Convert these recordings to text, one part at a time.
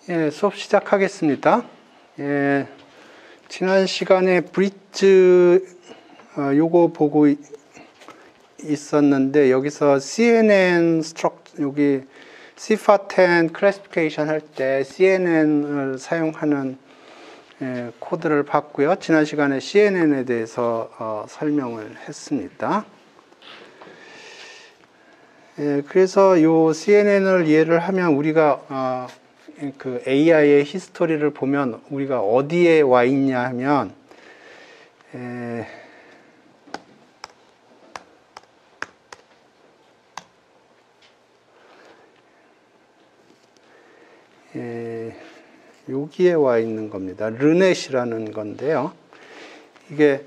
예, 수업 시작하겠습니다. 예, 지난 시간에 브릿지 요거 보고 있었는데 여기서 CNN 여기 CFA10 클래시피케이션 할 때 CNN을 사용하는 코드를 봤고요. 지난 시간에 CNN에 대해서 설명을 했습니다. 그래서 요 CNN을 이해를 하면 우리가 그 AI의 히스토리를 보면 우리가 어디에 와 있냐 하면 여기에 와 있는 겁니다. 르넷이라는 건데요. 이게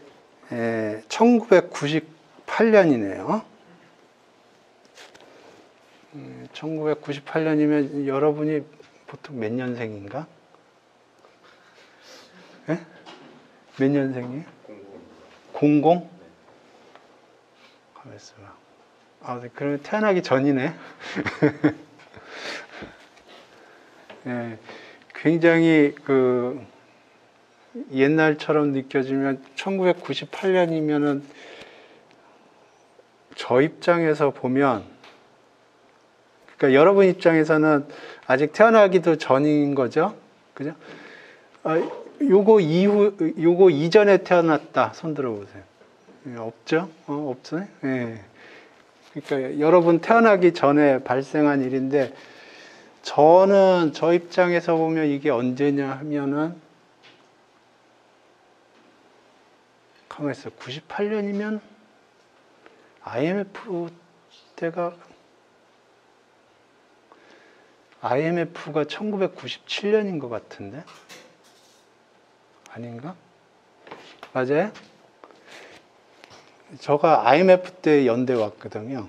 1998년이네요. 1998년이면 여러분이 보통 몇 년생인가? 네? 몇 년생이에요? 00? 가만있어 봐. 아, 그러면 태어나기 전이네. 네, 굉장히 옛날처럼 느껴지면 1998년이면은 저 입장에서 보면, 그러니까 여러분 입장에서는 아직 태어나기도 전인 거죠, 그죠? 요거 이전에 태어났다. 손 들어보세요. 없죠? 없어요? 예. 그러니까 여러분 태어나기 전에 발생한 일인데, 저는 저 입장에서 보면 이게 언제냐 하면은, 가만히 있어요. 98년이면 IMF 때가, IMF가 1997년인 것 같은데? 아닌가? 맞아요? 저가 IMF 때 연대 왔거든요.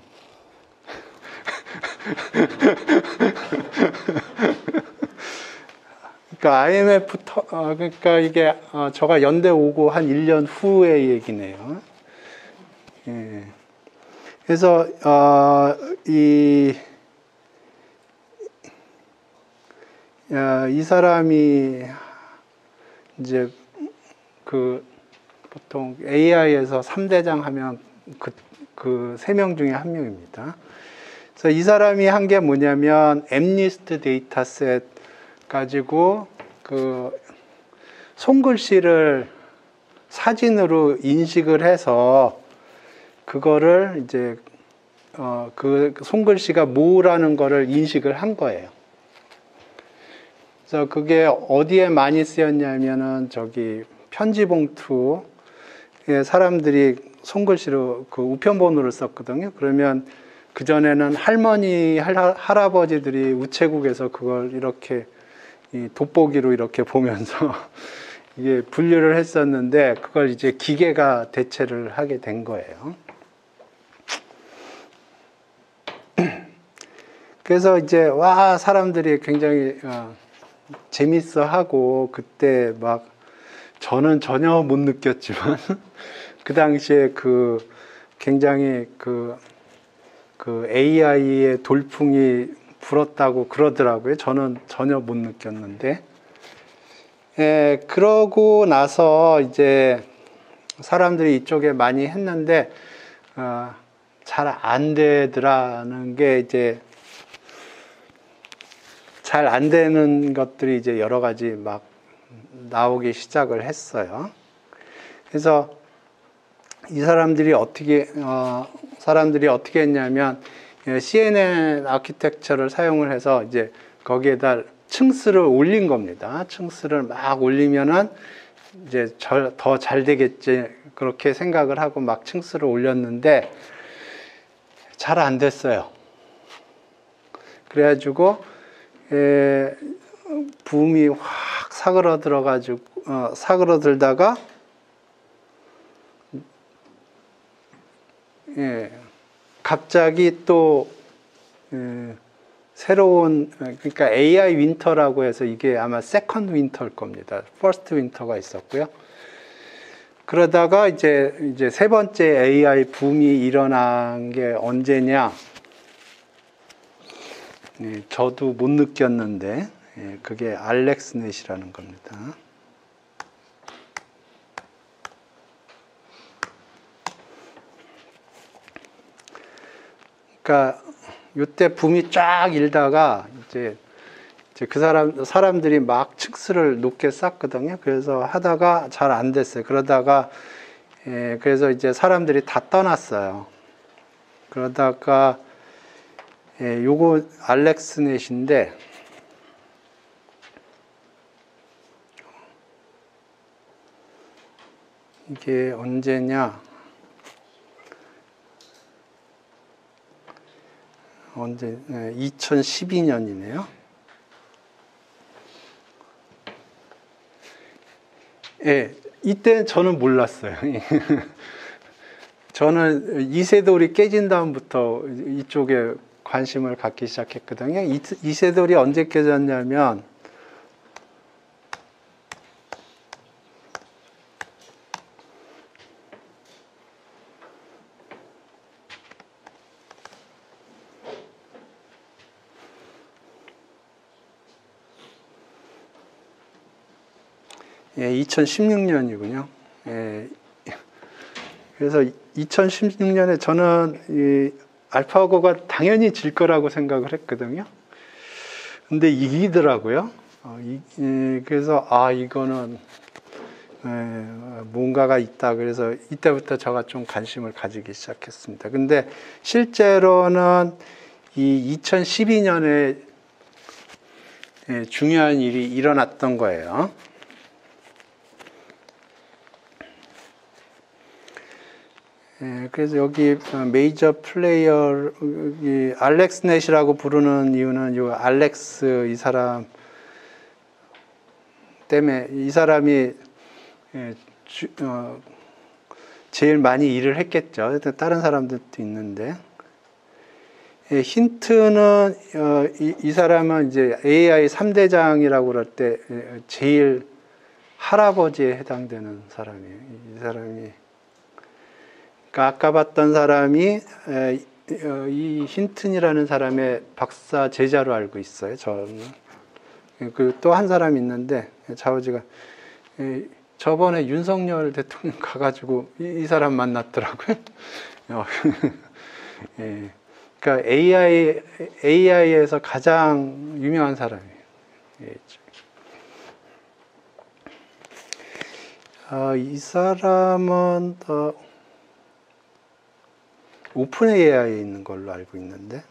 그러니까 IMF, 그러니까 이게, 저가 연대 오고 한 1년 후의 얘기네요. 예. 그래서, 이 사람이 이제 보통 AI에서 3대장 하면 그 3명 중에 한 명입니다. 그래서 이 사람이 한 게 뭐냐면 엠니스트 데이터셋 가지고 손글씨를 사진으로 인식을 해서 그거를 이제 그 손글씨가 뭐라는 거를 인식을 한 거예요. 그래서 그게 어디에 많이 쓰였냐면은 저기 편지 봉투에 사람들이 손글씨로 그 우편번호를 썼거든요. 그러면 그전에는 할머니, 할아버지들이 우체국에서 그걸 이렇게 이 돋보기로 이렇게 보면서 이게 분류를 했었는데 그걸 이제 기계가 대체를 하게 된 거예요. 그래서 이제 사람들이 굉장히 재밌어 하고 그때 막 저는 전혀 못 느꼈지만 그 당시에 굉장히 AI의 돌풍이 불었다고 그러더라고요. 저는 전혀 못 느꼈는데. 그러고 나서 이제 사람들이 이쪽에 많이 했는데, 잘 안 되더라는 게 이제, 잘 안 되는 것들이 이제 여러 가지 막 나오기 시작을 했어요. 그래서 이 사람들이 어떻게 했냐면, CNN 아키텍처를 사용을 해서 이제 거기에다 층수를 올린 겁니다. 층수를 막 올리면은 이제 더 잘 되겠지. 그렇게 생각을 하고 막 층수를 올렸는데 잘 안 됐어요. 그래가지고, 붐이 확 사그러들다가, 갑자기 또 새로운, 그러니까 AI 윈터라고 해서 이게 아마 세컨드 윈터일 겁니다. 퍼스트 윈터가 있었고요. 그러다가 이제 세 번째 AI 붐이 일어난 게 언제냐? 저도 못 느꼈는데 예, 그게 알렉스넷이라는 겁니다. 그러니까 이때 붐이 쫙 일다가 이제 그 사람들이 막 층수를 높게 쌓거든요. 그래서 하다가 잘 안 됐어요. 그러다가 그래서 이제 사람들이 다 떠났어요. 그러다가 요거 알렉스넷인데 이게 언제냐? 2012년이네요. 예, 이때 저는 몰랐어요. 저는 이세돌이 깨진 다음부터 이쪽에 관심을 갖기 시작했거든요. 이세돌이 언제 깨졌냐면 예, 2016년이군요. 예, 그래서 2016년에 저는 이 알파고가 당연히 질 거라고 생각을 했거든요. 근데 이기더라고요. 그래서 이거는 뭔가가 있다. 그래서 이때부터 제가 좀 관심을 가지기 시작했습니다. 근데 실제로는 이 2012년에 중요한 일이 일어났던 거예요. 그래서 여기 메이저 플레이어 알렉스넷이라고 부르는 이유는 이 알렉스 이 사람 때문에 이 사람이 제일 많이 일을 했겠죠. 다른 사람들도 있는데 힌트는 이 사람은 이제 AI 3대장이라고 그럴 때 제일 할아버지에 해당되는 사람이에요. 이 사람이 아까 봤던 사람이 이 힌튼이라는 사람의 박사 제자로 알고 있어요. 저는. 그 또 한 사람이 있는데 자오지가 저번에 윤석열 대통령 가가지고 이 사람 만났더라고요. 예, 그러니까 AI에서 가장 유명한 사람이에요. 예, 이 사람은 오픈 AI에 있는 걸로 알고 있는데,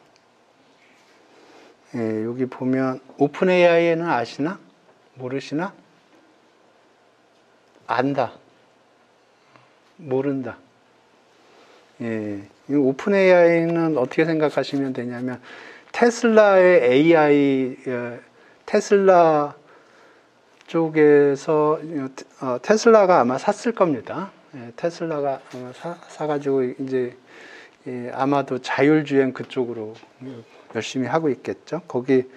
예, 여기 보면 오픈 AI에는 아시나? 모르시나? 안다. 모른다. 예, 이 오픈 AI는 어떻게 생각하시면 되냐면 테슬라의 AI, 테슬라 쪽에서 테슬라가 아마 샀을 겁니다. 예, 테슬라가 아마 사가지고 이제 아마도 자율주행 그쪽으로 열심히 하고 있겠죠. 거기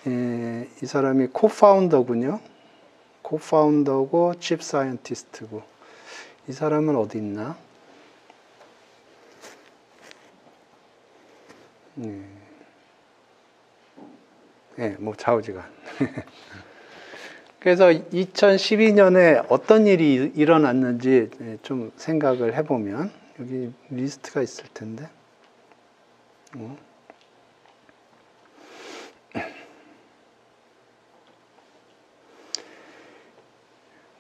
이 사람이 코파운더군요. 코파운더고 칩 사이언티스트고. 이 사람은 어디 있나? 뭐 좌우지간. 그래서 2012년에 어떤 일이 일어났는지 좀 생각을 해보면 여기 리스트가 있을 텐데.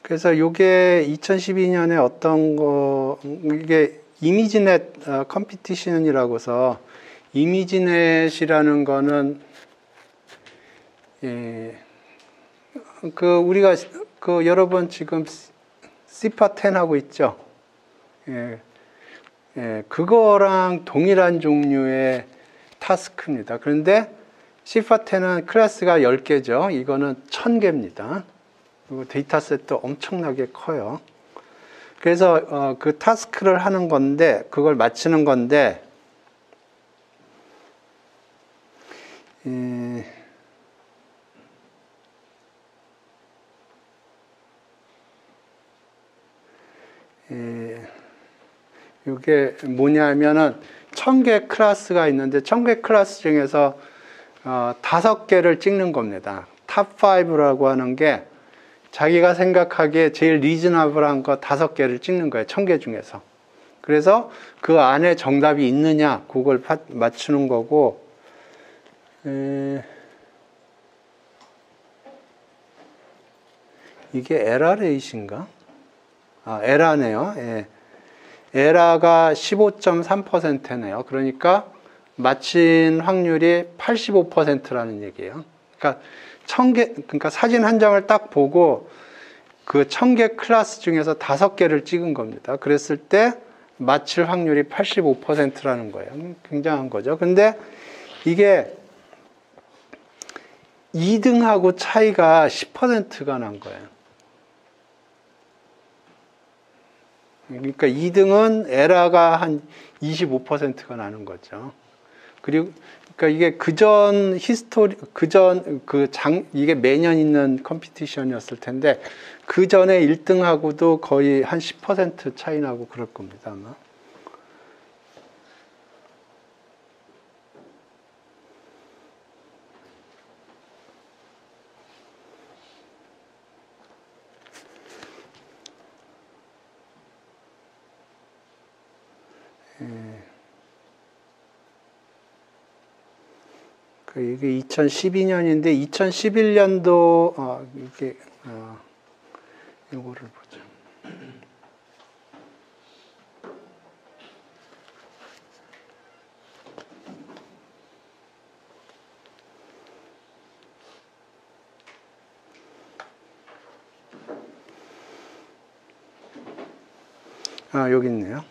그래서 이게 2012년에 어떤 거, 이게 이미지넷 컴피티션이라고서 이미지넷이라는 거는 우리가 여러분 지금 시파10 하고 있죠. 그거랑 동일한 종류의 타스크입니다. 그런데 시파10은 클래스가 10개죠. 이거는 1000개입니다. 그리고 데이터셋도 엄청나게 커요. 그래서 그 타스크를 하는 건데, 그걸 맞추는 건데, 이게 뭐냐면은 1000개 클래스가 있는데 1000개 클래스 중에서 5개를 찍는 겁니다. 탑 5라고 하는 게 자기가 생각하기에 제일 리즈너블한 거 5개를 찍는 거예요. 1000개 중에서. 그래서 그 안에 정답이 있느냐 그걸 맞추는 거고, 이게 에라레이신가? 에라네요. 예. 에라가 15.3%네요. 그러니까 맞힌 확률이 85%라는 얘기예요. 그러니까 그러니까 사진 한 장을 딱 보고 그 1000개 클래스 중에서 5개를 찍은 겁니다. 그랬을 때 맞힐 확률이 85%라는 거예요. 굉장한 거죠. 근데 이게 2등하고 차이가 10%가 난 거예요. 그러니까 2등은 에라가 한 25%가 나는 거죠. 그리고 그러니까 이게 이게 매년 있는 컴피티션이었을 텐데 그 전에 1등하고도 거의 한 10% 차이 나고 그럴 겁니다, 아마. 이게 2012년인데 2011년도 이거를 보자. 여기 있네요.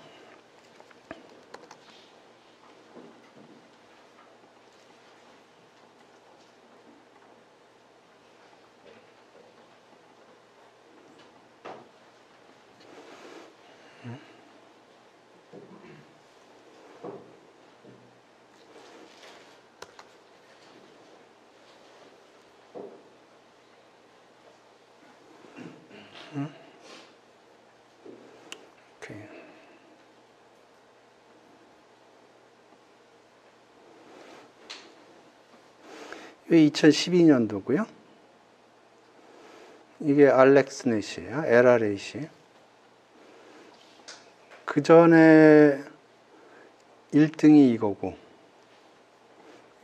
오케이. 이게 2012년도고요. 이게 알렉스 넷이에요. LRAC. 그 전에 1등이 이거고,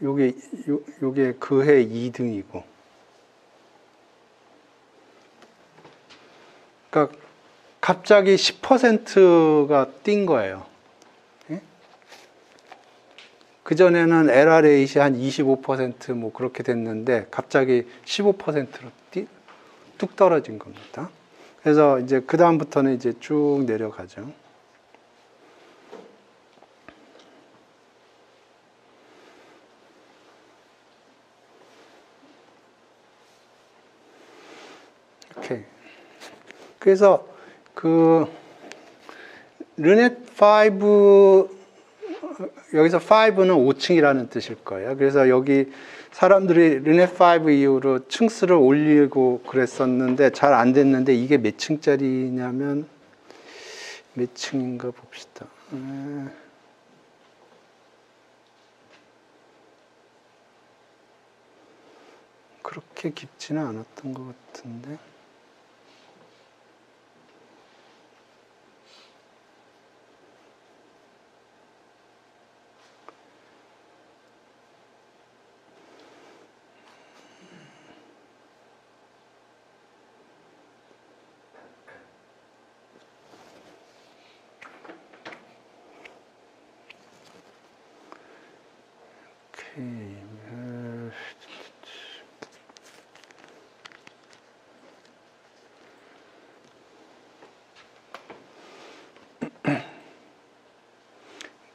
요게 그해 2등이고. 그러니까 갑자기 10%가 뛴 거예요. 예? 그전에는 LRAC 한 25% 그렇게 됐는데 갑자기 15%로 뚝 떨어진 겁니다. 그래서 이제 그다음부터는 이제 쭉 내려가죠. 오케이. 그래서 르넷 5, 여기서 5는 5층이라는 뜻일 거예요. 그래서 여기 사람들이 르넷 5 이후로 층수를 올리고 그랬었는데 잘 안 됐는데 이게 몇 층짜리냐면 몇 층인가 봅시다. 그렇게 깊지는 않았던 것 같은데.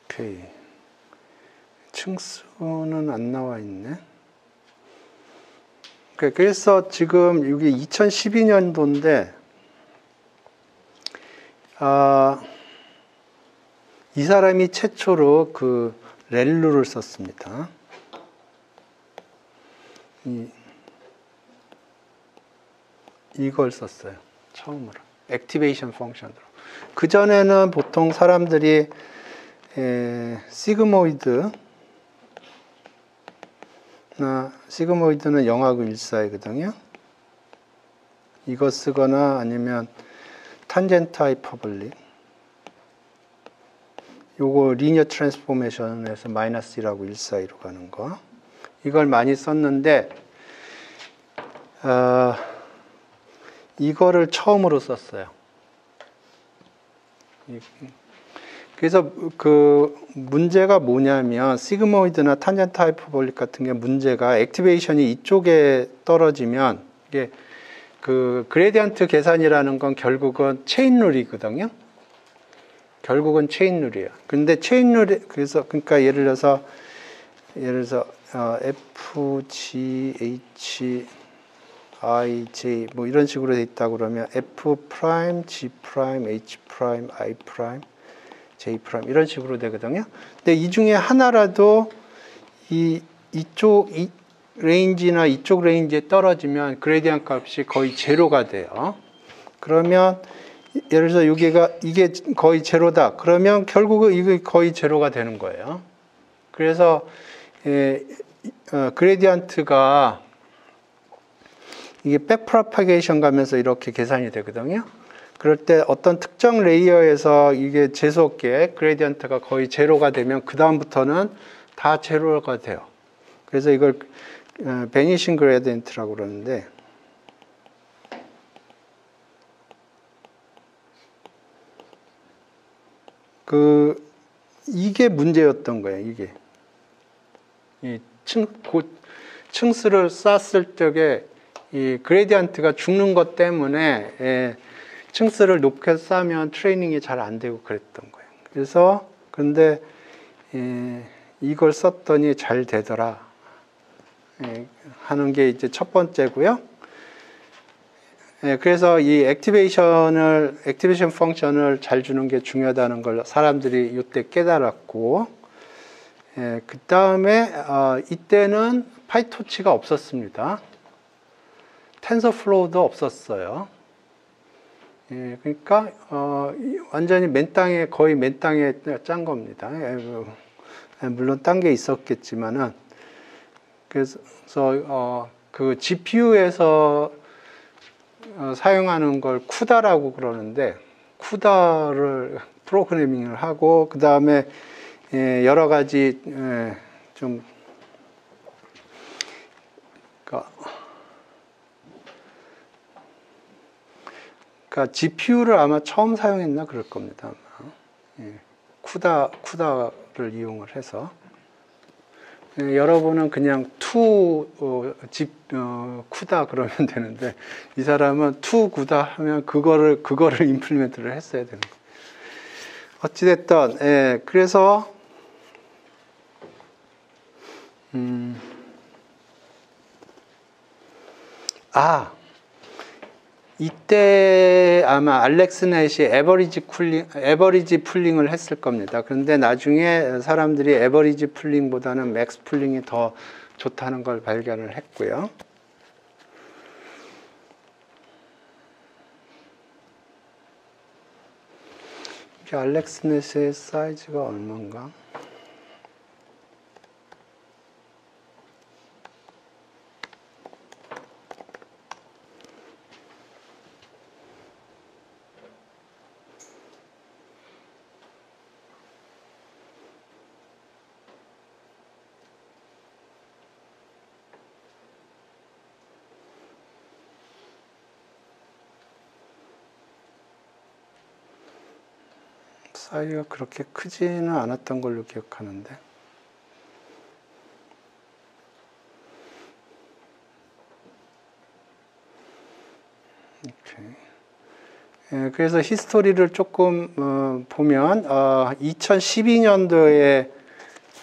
오케이. 층수는 안 나와 있네. 그래서 지금 여기 2012년도인데, 이 사람이 최초로 그 렐루를 썼습니다. 이걸 썼어요. 처음으로. 액티베이션 펑션으로. 그전에는 보통 사람들이 시그모이드 시그모이드는 0하고 1 사이거든요. 이거 쓰거나 아니면 탄젠트 하이퍼볼릭. 요거 리니어 트랜스포메이션에서 마이너스 1하고 1 사이로 가는 거. 이걸 많이 썼는데 이거를 처음으로 썼어요. 그래서 그 문제가 뭐냐면 시그모이드나 탄젠트 하이퍼볼릭 같은 게 문제가 액티베이션이 이쪽에 떨어지면 이게 그 그레디언트 계산이라는 건 결국은 체인 룰이거든요. 결국은 체인 룰이에요. 근데 체인 룰이 그래서 그러니까 예를 들어서 F, G, H, I, J 뭐 이런 식으로 돼 있다 그러면 F 프라임, G 프라임, H 프라임, I 프라임, J 프라임 이런 식으로 되거든요. 근데 이 중에 하나라도 이쪽 레인지나 이쪽 레인지에 떨어지면 그레디언트 값이 거의 제로가 돼요. 그러면 예를 들어서 이게 거의 제로다. 그러면 결국은 이게 거의 제로가 되는 거예요. 그래서 그레디언트가 이게 백프로파게이션 가면서 이렇게 계산이 되거든요. 그럴 때 어떤 특정 레이어에서 이게 재수없게 그레디언트가 거의 제로가 되면 그 다음부터는 다 제로가 돼요. 그래서 이걸 베니싱 그레디언트라고 그러는데 이게 문제였던 거예요. 이게 이 층수를 쌓았을 적에 이 그레디언트가 죽는 것 때문에 층수를 높게 쌓으면 트레이닝이 잘 안 되고 그랬던 거예요. 그래서 근데 이걸 썼더니 잘 되더라 하는 게 이제 첫 번째고요. 그래서 이 액티베이션 펑션을 잘 주는 게 중요하다는 걸 사람들이 이때 깨달았고, 그 다음에 이때는 파이토치가 없었습니다. 텐서플로우도 없었어요. 그러니까 완전히 거의 맨 땅에 짠 겁니다. 물론 딴 게 있었겠지만은 그래서 그 GPU에서 사용하는 걸 쿠다라고 그러는데 쿠다를 프로그래밍을 하고 그 다음에 여러 가지 좀 그러니까 GPU를 아마 처음 사용했나 그럴 겁니다. 아마. 쿠다를 이용을 해서 여러분은 그냥 쿠다 그러면 되는데 이 사람은 쿠다 하면 그거를 임플리멘트를 했어야 되는 거예요. 어찌됐든 그래서 이때 아마 알렉스 넷이 에버리지 풀링을 했을 겁니다. 그런데 나중에 사람들이 에버리지 풀링보다는 맥스 풀링이 더 좋다는 걸 발견을 했고요. 이게 알렉스 넷의 사이즈가 얼마인가? 사이즈가 그렇게 크지는 않았던 걸로 기억하는데 이렇게. 그래서 히스토리를 조금 보면 2012년도에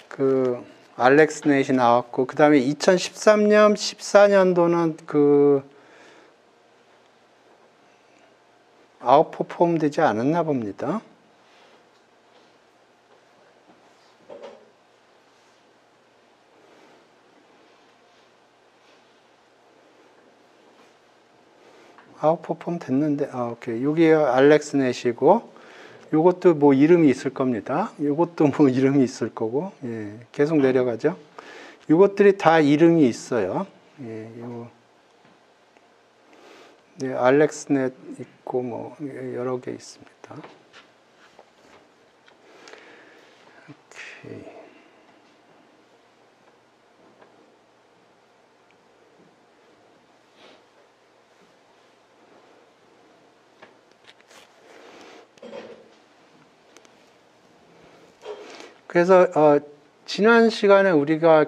그 알렉스 넷이 나왔고 그 다음에 2013년, 14년도는 그 아웃퍼폼 되지 않았나 봅니다. 아웃퍼폼 됐는데, 오케이. 여기 알렉스 넷이고, 요것도 뭐 이름이 있을 겁니다. 요것도 뭐 이름이 있을 거고, 계속 내려가죠. 이것들이 다 이름이 있어요. 네, 알렉스넷 있고 뭐 여러 개 있습니다. 오케이. 그래서 지난 시간에 우리가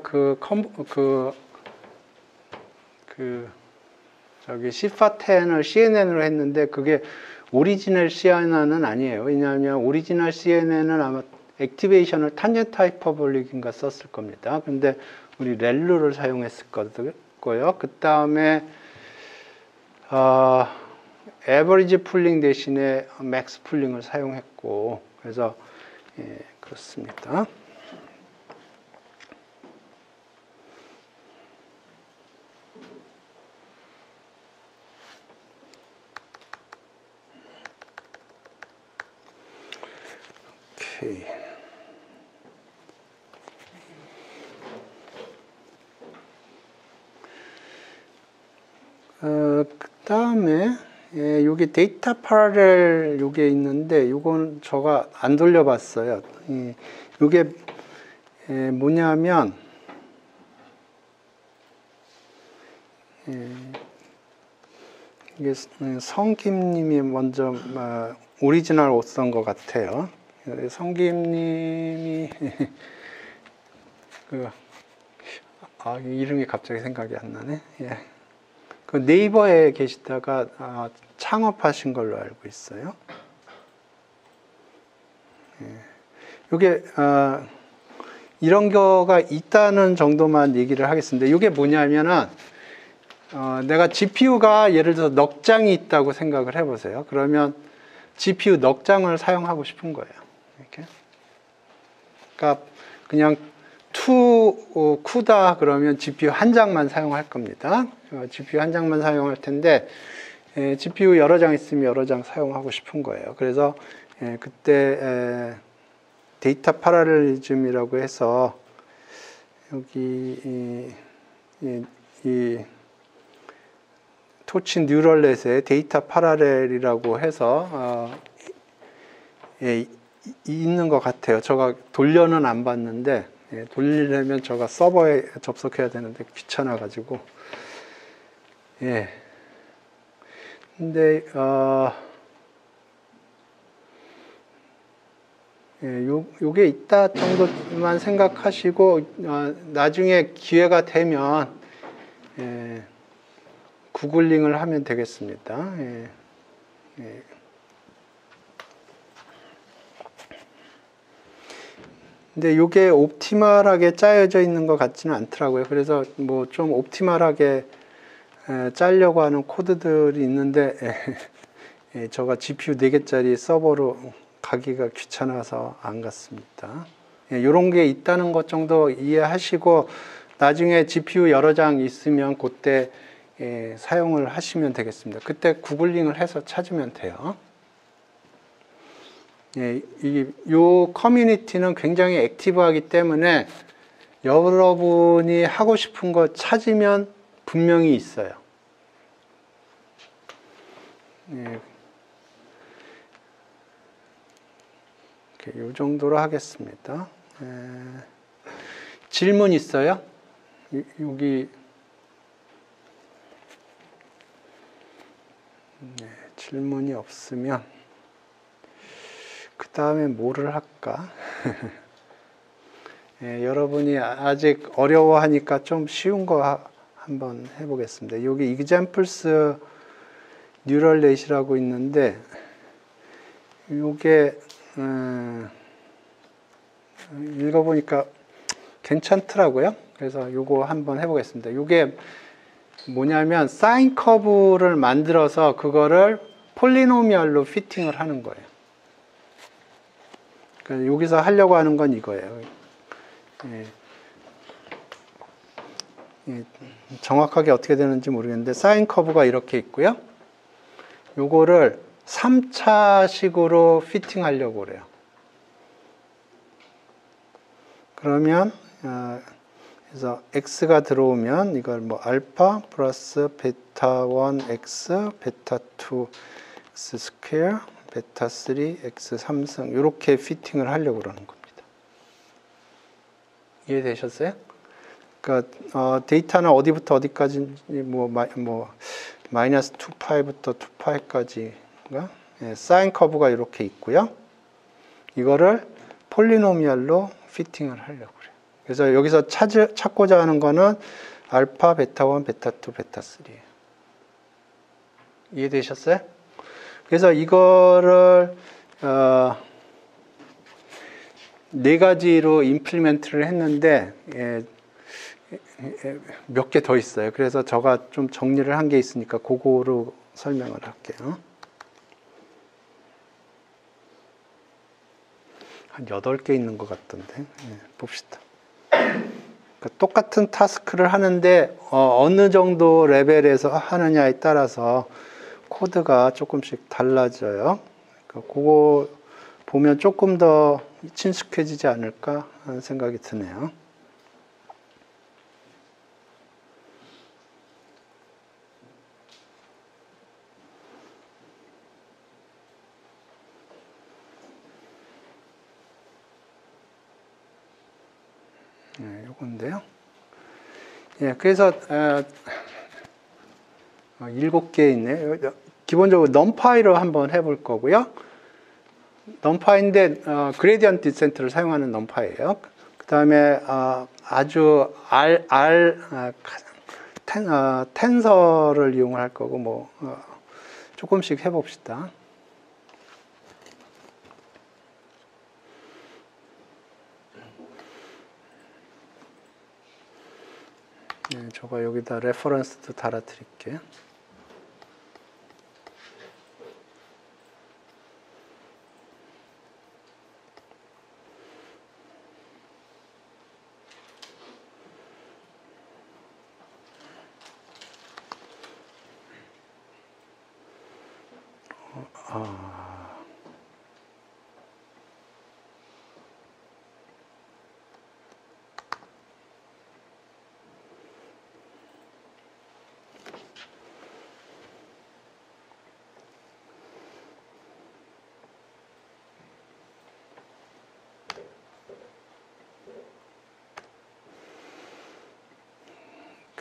저기 C410을 CNN으로 했는데 그게 오리지널 CNN은 아니에요. 왜냐하면 오리지널 CNN은 아마 액티베이션을 탄젠트 하이퍼볼릭인가 썼을 겁니다. 근데 우리 렐루를 사용했을 거고요. 그 다음에 에버리지 풀링 대신에 맥스 풀링을 사용했고, 그래서 예, 그렇습니다. 오케이. 그 다음에 여기 데이터 파랄렐 요게 있는데 요건 제가 안 돌려봤어요. 요게 뭐냐면 이게 성김님이 먼저 오리지널 옷 쓴 것 같아요. 성김님이 이름이 갑자기 생각이 안 나네. 예. 그 네이버에 계시다가 창업하신 걸로 알고 있어요. 이게 이런 거가 있다는 정도만 얘기를 하겠습니다. 이게 뭐냐면은 내가 GPU가 예를 들어서 넉 장이 있다고 생각을 해보세요. 그러면 GPU 넉 장을 사용하고 싶은 거예요. 이렇게. 그러니까 그냥 CUDA 그러면 GPU 한 장만 사용할 겁니다. GPU 한 장만 사용할 텐데 GPU 여러 장 있으면 여러 장 사용하고 싶은 거예요. 그래서 그때 데이터 파라렐리즘이라고 해서 여기 이 토치 뉴럴넷에 데이터 파라렐이라고 해서 있는 것 같아요. 제가 돌려는 안 봤는데 돌리려면 제가 서버에 접속해야 되는데 귀찮아가지고 근데 요게 있다 정도만 생각하시고 나중에 기회가 되면 구글링을 하면 되겠습니다. 근데 이게 옵티멀하게 짜여져 있는 것 같지는 않더라고요. 그래서 뭐 좀 옵티멀하게 짜려고 하는 코드들이 있는데 제가 GPU 4개짜리 서버로 가기가 귀찮아서 안 갔습니다. 이런 게 있다는 것 정도 이해하시고 나중에 GPU 여러 장 있으면 그때 사용을 하시면 되겠습니다. 그때 구글링을 해서 찾으면 돼요. 이 커뮤니티는 굉장히 액티브하기 때문에 여러분이 하고 싶은 거 찾으면 분명히 있어요. 이 정도로 하겠습니다. 질문 있어요? 여기 질문이 없으면 그 다음에 뭐를 할까? 여러분이 아직 어려워하니까 좀 쉬운 거 한번 해보겠습니다. 여기 examples 뉴럴넷이라고 있는데 이게 읽어보니까 괜찮더라고요. 그래서 이거 한번 해보겠습니다. 이게 뭐냐면 사인 커브를 만들어서 그거를 폴리노미얼로 피팅을 하는 거예요. 그러니까 여기서 하려고 하는 건 이거예요. 정확하게 어떻게 되는지 모르겠는데 사인 커브가 이렇게 있고요. 요거를 3차식으로 피팅 하려고 그래요. 그러면 그래서 x가 들어오면 이걸 뭐 알파 플러스 베타 1 x, 베타 2 x 스퀘어, 베타 3 x 3승 이렇게 피팅을 하려고 그러는 겁니다. 이해되셨어요? 그러니까 데이터는 어디부터 어디까지 뭐 마이너스 2파이부터 2파이까지가 사인 커브가 이렇게 있고요. 이거를 폴리노미얼로 피팅을 하려고 그래요. 그래서 여기서 찾고자 하는 거는 알파, 베타 1, 베타 2, 베타 3예요. 이해되셨어요? 그래서 이거를 네 가지로 임플리멘트를 했는데 몇 개 더 있어요. 그래서 제가 좀 정리를 한 게 있으니까 그거로 설명을 할게요. 한 8개 있는 것 같던데 봅시다. 그러니까 똑같은 타스크를 하는데 어느 정도 레벨에서 하느냐에 따라서 코드가 조금씩 달라져요. 그러니까 그거 보면 조금 더 친숙해지지 않을까 하는 생각이 드네요. 요건데요. 그래서 7개 있네요. 기본적으로 넘파이로 한번 해볼 거고요. 넘파이인데 그레디언트 디센트를 사용하는 넘파이예요. 그 다음에 아주 텐서를 이용할 거고 뭐 조금씩 해봅시다. 제가 여기다 레퍼런스도 달아드릴게요.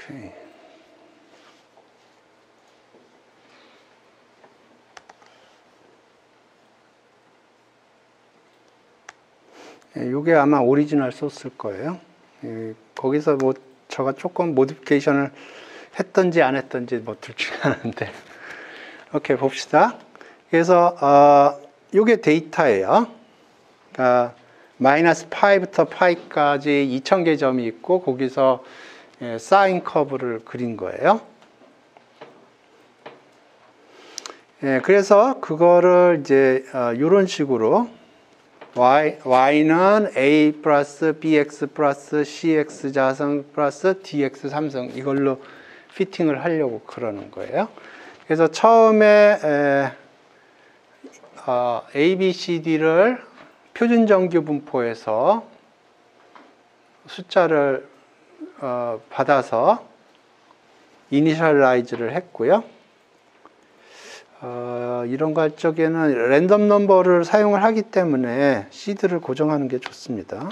오케이. 이게 아마 오리지널 소스일 거예요. 거기서 뭐 제가 조금 모디피케이션을 했던지 안 했던지 뭐 둘 중에 하나인데. 오케이, 봅시다. 그래서 이게 데이터예요. 그러니까 마이너스 파이부터 파이까지 2000개 점이 있고 거기서 사인 커브를 그린 거예요. 그래서 그거를 이제 이런 식으로 y는 a 플러스 bx 플러스 cx 자승 플러스 dx 3승 이걸로 피팅을 하려고 그러는 거예요. 그래서 처음에 a, b, c, d를 표준 정규 분포에서 숫자를 받아서 이니셜라이즈를 했고요. 이런 거 할 적에는 랜덤 넘버를 사용을 하기 때문에 시드를 고정하는 게 좋습니다.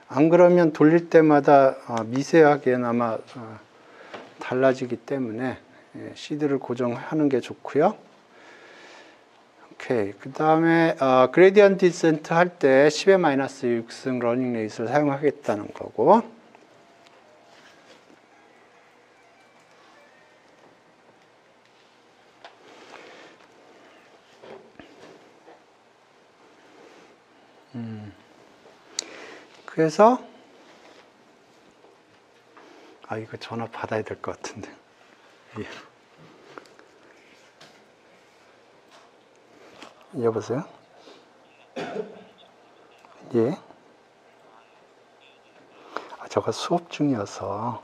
안 그러면 돌릴 때마다 미세하게나마 달라지기 때문에 시드를 고정하는 게 좋고요. 오케이. 그 다음에 그레디언트 디센트 할 때 10의 마이너스 6승 러닝 레이스를 사용하겠다는 거고, 그래서 이거 전화 받아야 될 것 같은데. 여보세요? 예. 제가 수업 중이어서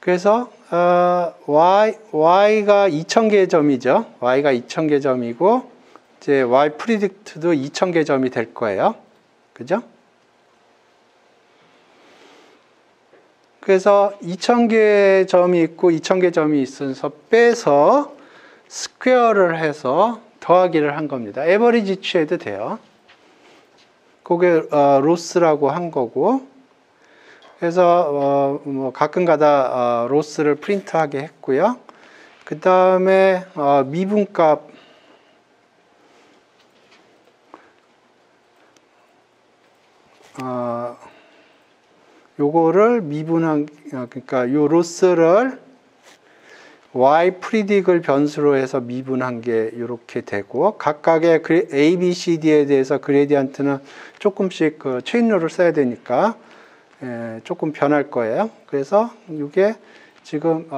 그래서 y가 2000개의 점이죠. y가 2000개 점이고 이제 y 프리딕트도 2000개 점이 될 거예요. 그죠? 그래서 2000개 점이 있고 2000개 점이 있어서 빼서 스퀘어를 해서 더하기를 한 겁니다. 에버리지 취해도 돼요. 그게 로스라고 한 거고, 그래서 뭐 가끔가다 로스를 프린트하게 했고요. 그 다음에 미분값 요거를 미분한, 그러니까 요 로스를 y 프리딕을 변수로 해서 미분한 게 이렇게 되고, 각각의 A, B, C, D에 대해서 그레디언트는 조금씩 그 체인룰을 써야 되니까 조금 변할 거예요. 그래서 이게 지금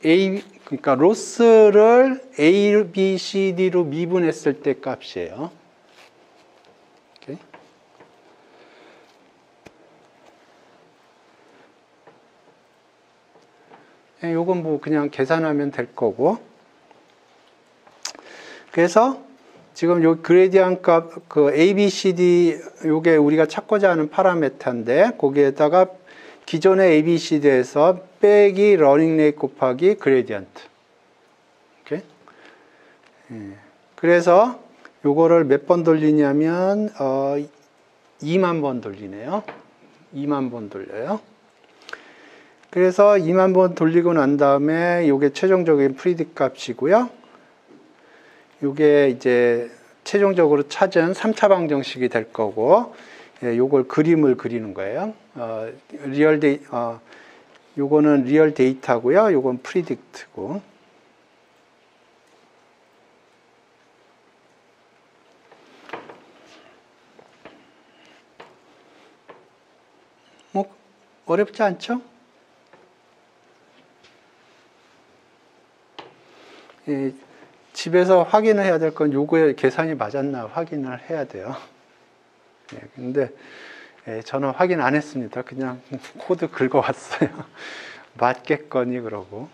그러니까 로스를 A, B, C, D로 미분했을 때 값이에요. 오케이. 요건 뭐 그냥 계산하면 될 거고. 그래서 지금 요 그레디언트 값, 그 A, B, C, D, 요게 우리가 찾고자 하는 파라메터인데, 거기에다가 기존의 A, B, C, D에서 빼기 러닝 레이트 곱하기 그레디언트. 오케이? 그래서 요거를 몇 번 돌리냐면, 2만 번 돌리네요. 2만 번 돌려요. 그래서 2만 번 돌리고 난 다음에 요게 최종적인 프리딕 값이고요. 요게 이제 최종적으로 찾은 3차 방정식이 될 거고, 요걸 그림을 그리는 거예요. 요거는 리얼 데이터고요. 요건 프리딕트고. 뭐 어렵지 않죠? 집에서 확인을 해야 될 건 요거의 계산이 맞았나 확인을 해야 돼요. 근데 저는 확인 안 했습니다. 그냥 코드 긁어왔어요. 맞겠거니 그러고.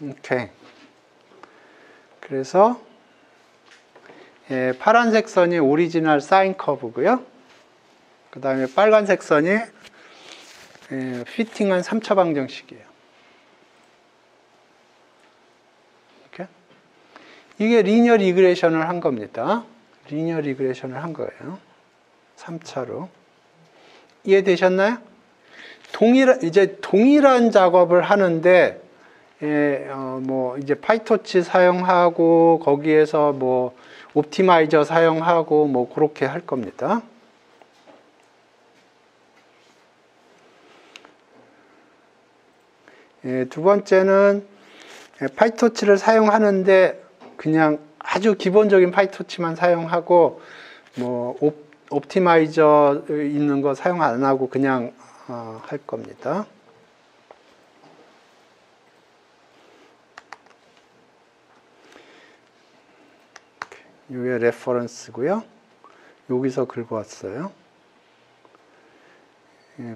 오케이. 그래서 파란색 선이 오리지널 사인 커브고요. 그 다음에 빨간색 선이 피팅한 3차 방정식이에요. 이게 리니어 리그레션을 한 겁니다. 리니어 리그레션을 한 거예요. 3차로. 이해되셨나요? 이제 동일한 작업을 하는데, 뭐, 이제 파이토치 사용하고, 거기에서 뭐, 옵티마이저 사용하고, 뭐, 그렇게 할 겁니다. 두 번째는, 파이토치를 사용하는데, 그냥 아주 기본적인 파이토치만 사용하고 뭐 옵티마이저 있는 거 사용 안 하고 그냥 할 겁니다. 이게 레퍼런스고요. 여기서 긁어왔어요.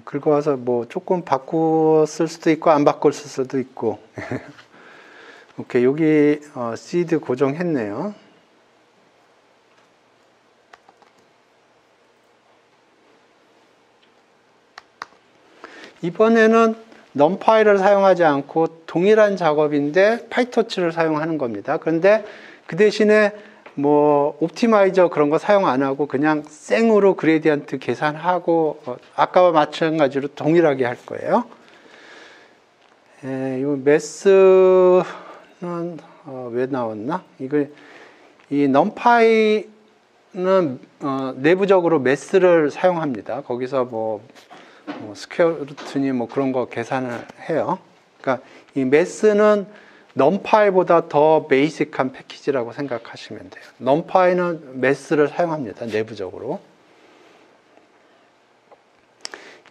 긁어와서 뭐 조금 바꿨을 수도 있고 안 바꿨을 수도 있고. 오케이, 여기 시드 고정했네요. 이번에는 넘파이를 사용하지 않고 동일한 작업인데 파이토치를 사용하는 겁니다. 그런데 그 대신에 뭐 옵티마이저 그런 거 사용 안 하고 그냥 생으로 그레디언트 계산하고 아까와 마찬가지로 동일하게 할 거예요. 이 매스는 왜 나왔나? 이 넘파이는 내부적으로 매스를 사용합니다. 거기서 뭐 스퀘어 루트니 뭐 그런 거 계산을 해요. 그러니까 이 매스는 넘파이보다 더 베이직한 패키지라고 생각하시면 돼요. 넘파이는 매스를 사용합니다. 내부적으로.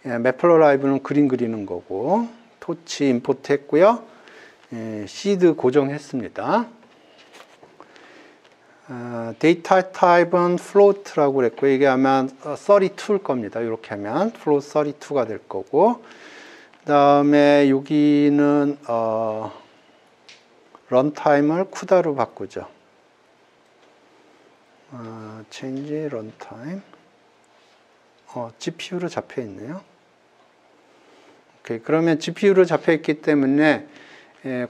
매플로라이브는 그림 그리는 거고, 토치 임포트 했고요. 시드 고정했습니다. 데이터 타입은 float라고 그랬고, 이게 아마 32일 겁니다. 이렇게 하면 float 32가 될 거고, 그 다음에 여기는 런타임을 쿠다로 바꾸죠. change runtime. GPU로 잡혀 있네요. 오케이, 그러면 GPU로 잡혀 있기 때문에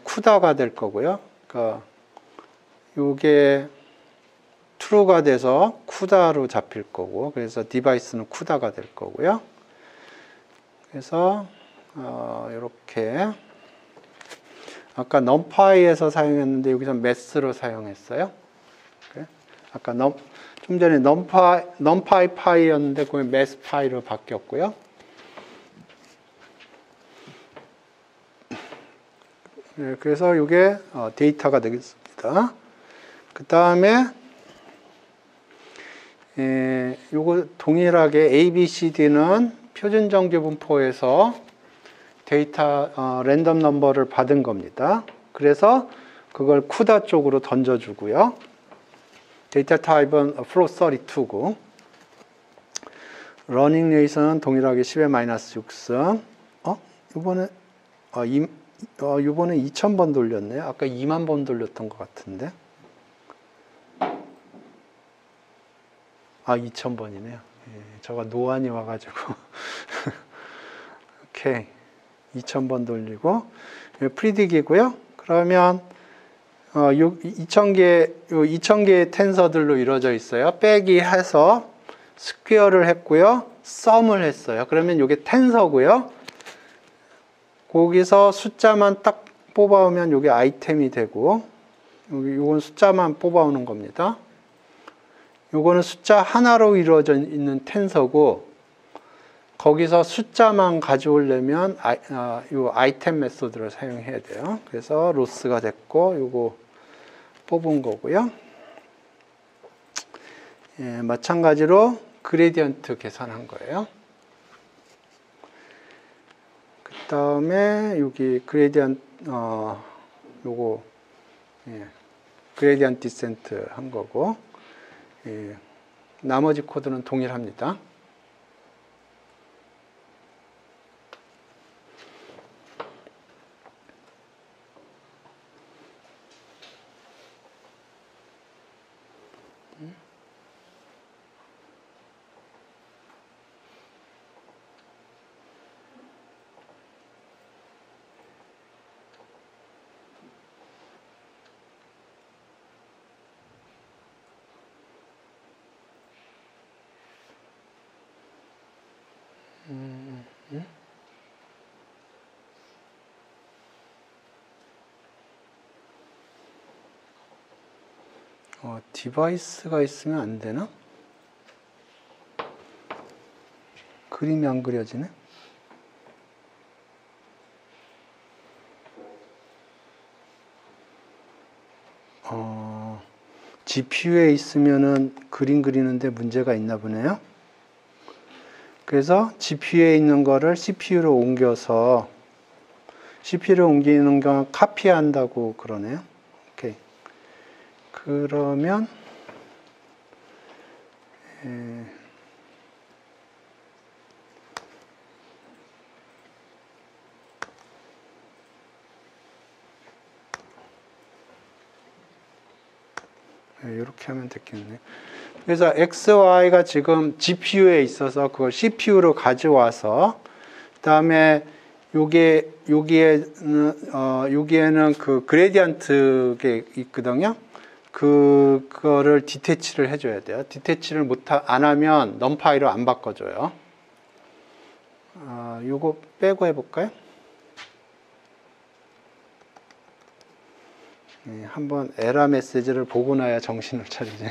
쿠다가 될 거고요. 그러니까 요게 true가 돼서 쿠다로 잡힐 거고, 그래서 디바이스는 쿠다가 될 거고요. 그래서 이렇게 아까 numpy에서 사용했는데 여기서 mass로 사용했어요. 아까 좀 전에 numpy 파이였는데 그게 mass 파이로 바뀌었고요. 그래서 이게 데이터가 되겠습니다. 그 다음에 요거 동일하게 ABCD는 표준 정규 분포에서 데이터 랜덤 넘버를 받은 겁니다. 그래서 그걸 쿠다 쪽으로 던져주고요. 데이터 타입은 float 32고, 러닝 레이스는 동일하게 10의 마이너스 6승. 이번에 2000번 돌렸네요. 아까 2만 번 돌렸던 것 같은데. 2000번이네요. 예, 저가 노안이 와가지고. 오케이. 2000번 돌리고, 프리딕이고요. 그러면 2000개의 텐서들로 이루어져 있어요. 빼기 해서 스퀘어를 했고요. 썸을 했어요. 그러면 이게 텐서고요. 거기서 숫자만 딱 뽑아오면 이게 아이템이 되고, 이건 숫자만 뽑아오는 겁니다. 요거는 숫자 하나로 이루어져 있는 텐서고, 거기서 숫자만 가져오려면 요 아이템 메소드를 사용해야 돼요. 그래서 로스가 됐고, 요거 뽑은 거고요. 예, 마찬가지로 그레디언트 계산한 거예요. 그 다음에 여기 그레디언트 요거 그레디언트 디센트 한 거고, 예, 나머지 코드는 동일합니다. 디바이스가 있으면 안 되나? 그림이 안 그려지네? GPU에 있으면은 그림 그리는데 문제가 있나 보네요. 그래서 GPU에 있는 거를 CPU로 옮겨서 CPU를 옮기는 건 카피한다고 그러네요. 오케이. 그러면 이렇게 하면 되겠네. 그래서 XY가 지금 GPU에 있어서 그걸 CPU로 가져와서, 그 다음에 여기에는 그 그레디언트가 있거든요. 그거를 디태치를 해줘야 돼요. 디태치를 안 하면 넘파이로 안 바꿔줘요. 요거 빼고 해볼까요? 한번 에러 메시지를 보고 나야 정신을 차리지.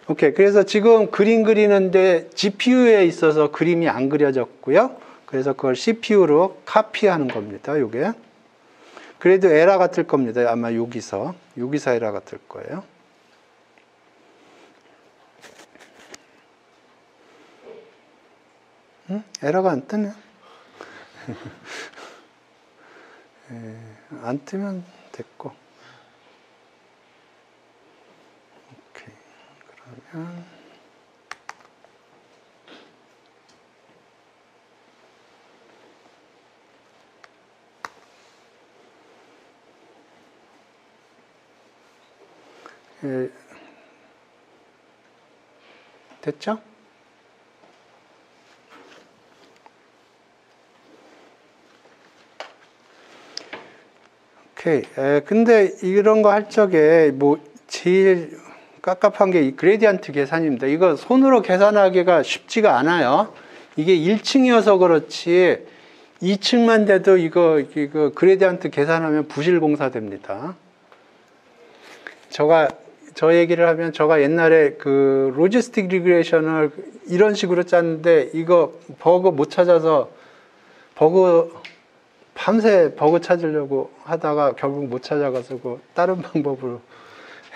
오케이. 그래서 지금 그림 그리는데 GPU에 있어서 그림이 안 그려졌고요. 그래서 그걸 CPU로 카피하는 겁니다. 요게. 그래도 에러가 뜰 겁니다. 아마 여기서 에러가 뜰 거예요. 에러가 안 뜨네. 안 뜨면 됐고. 그러면 예, 됐죠? 오케이. 근데 이런 거 할 적에 뭐 제일 깝깝한 게 이 그레디언트 계산입니다. 이거 손으로 계산하기가 쉽지가 않아요. 이게 1층이어서 그렇지 2층만 돼도 이거 그레디언트 계산하면 부실공사 됩니다. 저 얘기를 하면 제가 옛날에 그 로지스틱 리그레이션을 이런 식으로 짰는데 이거 버그 못 찾아서 밤새 버그 찾으려고 하다가 결국 못 찾아가지고 다른 방법으로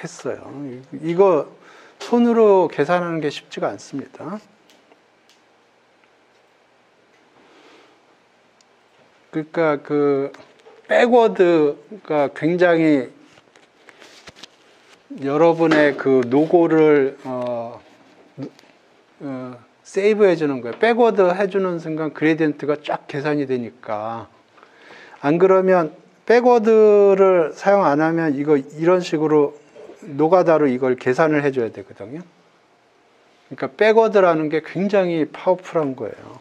했어요. 이거 손으로 계산하는 게 쉽지가 않습니다. 그러니까 그 백워드가 굉장히 여러분의 그 노고를 세이브 해주는 거예요. 백워드 해주는 순간 그레디언트가 쫙 계산이 되니까. 안 그러면 백워드를 사용 안 하면 이런 식으로 노가다로 이걸 계산을 해줘야 되거든요. 그러니까 백워드라는 게 굉장히 파워풀한 거예요.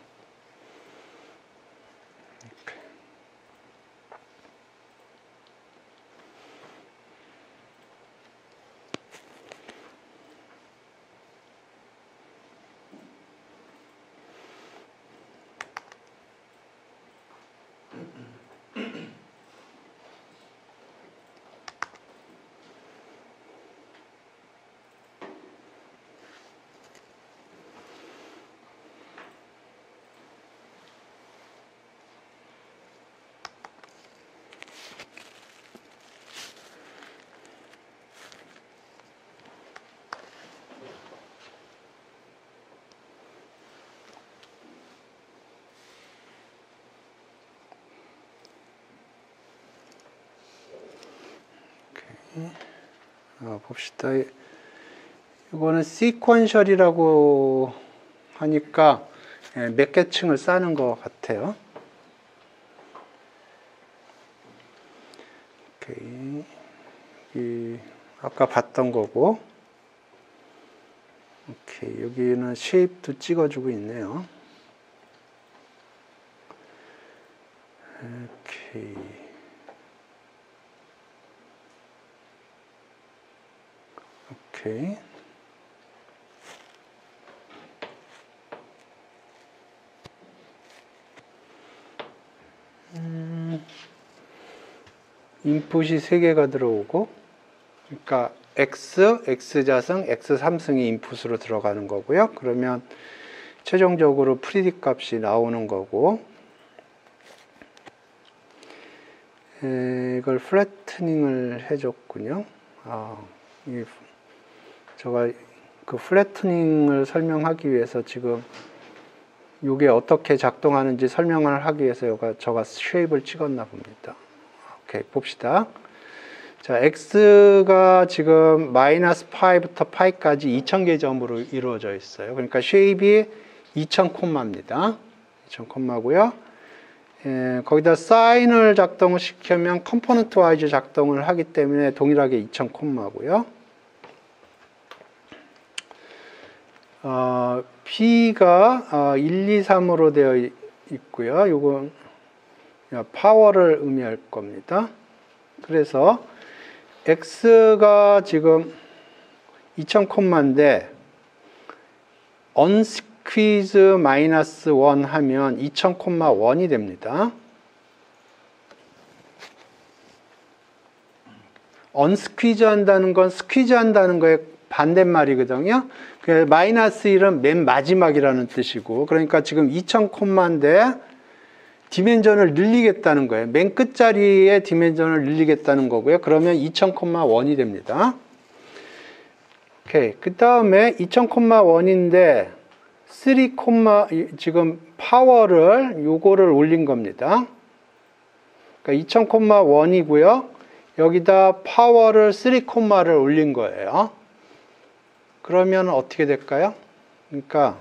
봅시다. 이거는 시퀀셜이라고 하니까 몇 개 층을 쌓는 것 같아요. 오케이. 아까 봤던 거고. 오케이. 여기는 쉐입도 찍어주고 있네요. 오케이. 오케이. 인풋이 3개가 들어오고, 그러니까 X자승, X3승이 인풋으로 들어가는 거고요. 그러면 최종적으로 프리딕 값이 나오는 거고, 이걸 플래트닝을 해줬군요. 제가 그 플래트닝을 설명하기 위해서 지금 이게 어떻게 작동하는지 설명을 하기 위해서 제가 쉐입을 찍었나 봅니다. 오케이, 봅시다. 자, X가 지금 마이너스 파이부터 파이까지 2000개 점으로 이루어져 있어요. 그러니까 쉐입이 2000 콤마입니다. 2000 콤마고요. 거기다 사인을 작동을 시키면 컴포넌트 와이즈 작동을 하기 때문에 동일하게 2000 콤마고요. B가 1, 2, 3으로 되어 있고요. 요건 파워를 의미할 겁니다. 그래서 X가 지금 2000 콤마인데 unsqueeze 마이너스 1 하면 2000 콤마 1이 됩니다. unsqueeze 한다는 건 스퀴즈 한다는 거에 반대말이거든요. 마이너스 1은 맨 마지막이라는 뜻이고, 그러니까 지금 2000 콤마인데 디멘전을 늘리겠다는 거예요. 맨 끝자리에 디멘전을 늘리겠다는 거고요. 그러면 2000 콤마 1이 됩니다. 오케이. 그 다음에 2000 콤마 1인데 3 콤마 지금 파워를 요거를 올린 겁니다. 그러니까 2000 콤마 1이고요. 여기다 파워를 3 콤마를 올린 거예요. 그러면 어떻게 될까요? 그러니까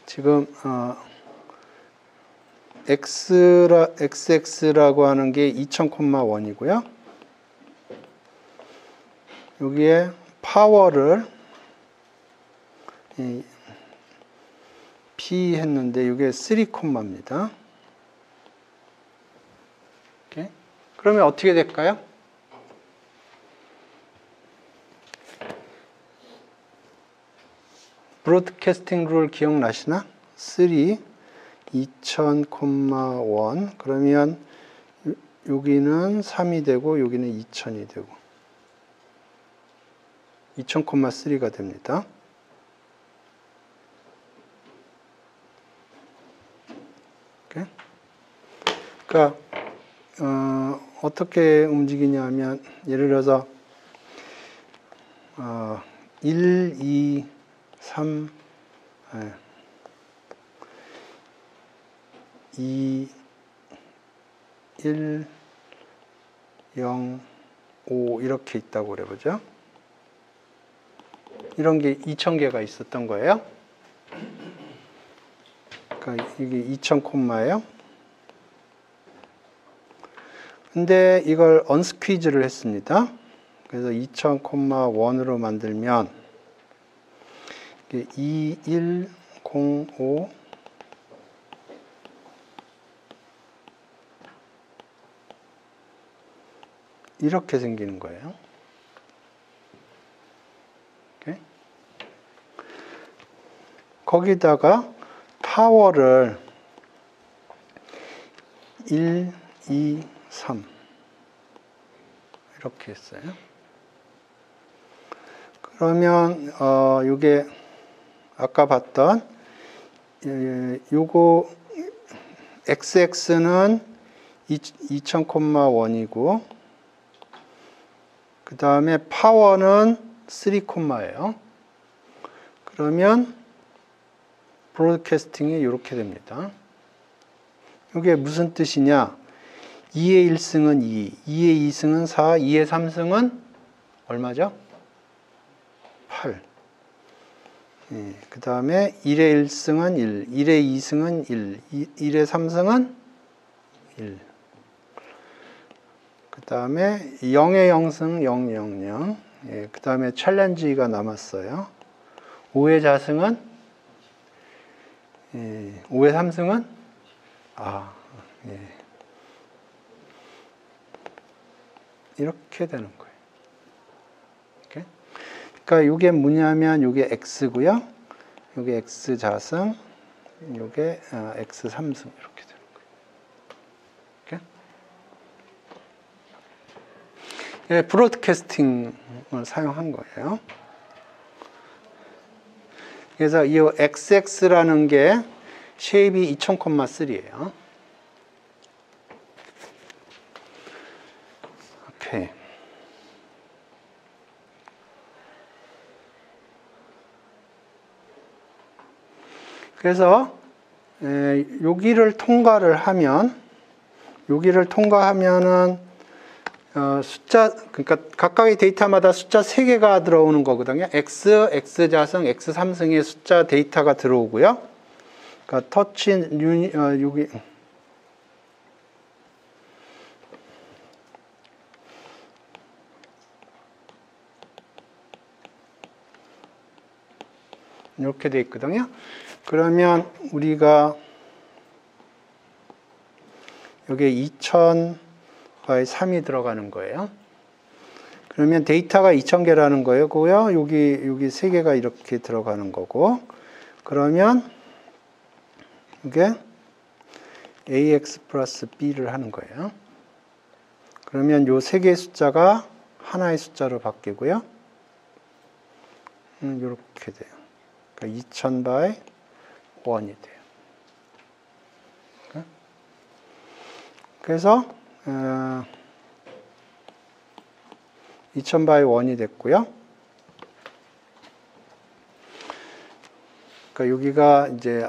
지금 xx라고 하는 게 2000,1이고요. 여기에 파워를 p 했는데 이게 3,입니다. 그러면 어떻게 될까요? 브로드캐스팅 룰 기억나시나? 3, 2000,1 그러면 여기는 3이 되고 여기는 2000이 되고 2000,3가 됩니다. 그러니까 어떻게 움직이냐면 예를 들어서 1, 2, 3 2, 1, 0, 5 이렇게 있다고 그래보죠. 이런 게 2000개가 있었던 거예요. 그러니까 이게 2000,예요. 근데 이걸 언스퀴즈를 했습니다. 그래서 2000,1으로 만들면 2, 1, 0, 5 이렇게 생기는 거예요. 이렇게. 거기다가 파워를 1, 2, 3 이렇게 했어요. 그러면 이게 아까 봤던 요거 xx는 2000,1이고 그 다음에 파워는 3,예요. 그러면 브로드캐스팅이 이렇게 됩니다. 이게 무슨 뜻이냐? 2의 1승은 2, 2의 2승은 4, 2의 3승은 얼마죠? 8. 그 다음에 1의 1승은 1, 1의 2승은 1, 1의 3승은 1. 그 다음에 0의 0승 0, 0, 0. 그 다음에 챌린지가 남았어요. 5의 자승은 5의 3승은 이렇게 되는 거예요. 이렇게. 그러니까 이게 뭐냐면 이게 x고요. 이게 x 자승, 이게 x 3승 이렇게 되는 거예요. 이렇게. 예, 브로드캐스팅을 사용한 거예요. 그래서 이 xx라는 게 쉐입이 2000,3예요. 오케이. 그래서 여기를 통과하면은 숫자, 그러니까 각각의 데이터마다 숫자 3개가 들어오는 거거든요. x, x자승, x3승의 숫자 데이터가 들어오고요. 그러니까 터치 여기 이렇게 돼 있거든요. 그러면 우리가 여기에 2000바에 3이 들어가는 거예요. 그러면 데이터가 2000개라는 거고요. 여기 3개가 이렇게 들어가는 거고. 그러면 이게 ax 플러스 b를 하는 거예요. 그러면 요 3개의 숫자가 하나의 숫자로 바뀌고요. 이렇게 돼요. 그러니까 2000바에 1이 돼요. 그래서 2000바에 1이 됐고요. 그러니까 여기가 이제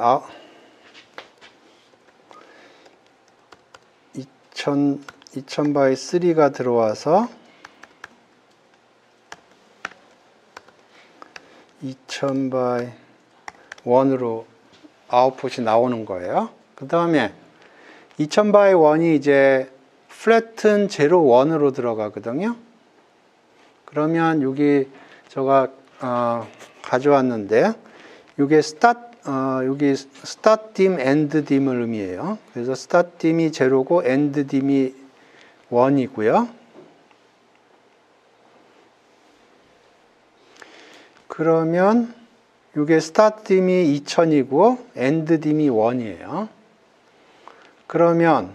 2000바에 3가 들어와서 2000 by 1으로 아웃풋이 나오는 거예요. 그 다음에 2000 by 1이 이제 flatten 01으로 들어가거든요. 그러면 여기 제가 가져왔는데 이게 여기 start dim, end dim을 의미해요. 그래서 start dim이 0고 end dim이 1이고요. 그러면 이게 start dim이 2000이고 end dim이 1이에요. 그러면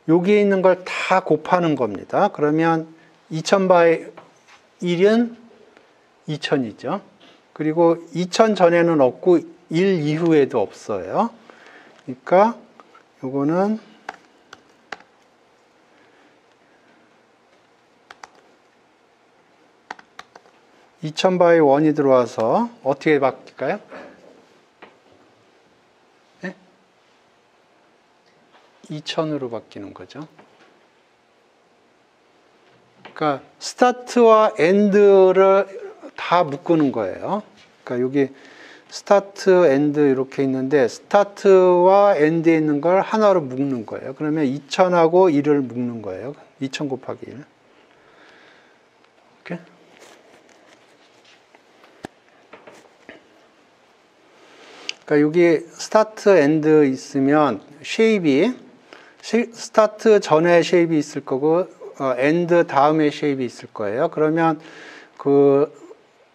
여기에 있는 걸 다 곱하는 겁니다. 그러면 2000 by 1은 2000이죠. 그리고 2000 전에는 없고 1 이후에도 없어요. 그러니까 요거는 (2000 by 1이) 들어와서 어떻게 바뀔까요? 네? 2000으로 바뀌는 거죠. 그러니까 스타트와 엔드를 다 묶는 거예요. 그러니까 여기 스타트, 엔드 이렇게 있는데 스타트와 엔드에 있는 걸 하나로 묶는 거예요. 그러면 2000하고 1을 묶는 거예요. 2000 곱하기 1. 오케이? 그러니까 여기 스타트, 엔드 있으면 쉐입이 스타트 전에 쉐입이 있을 거고 엔드 다음에 쉐입이 있을 거예요. 그러면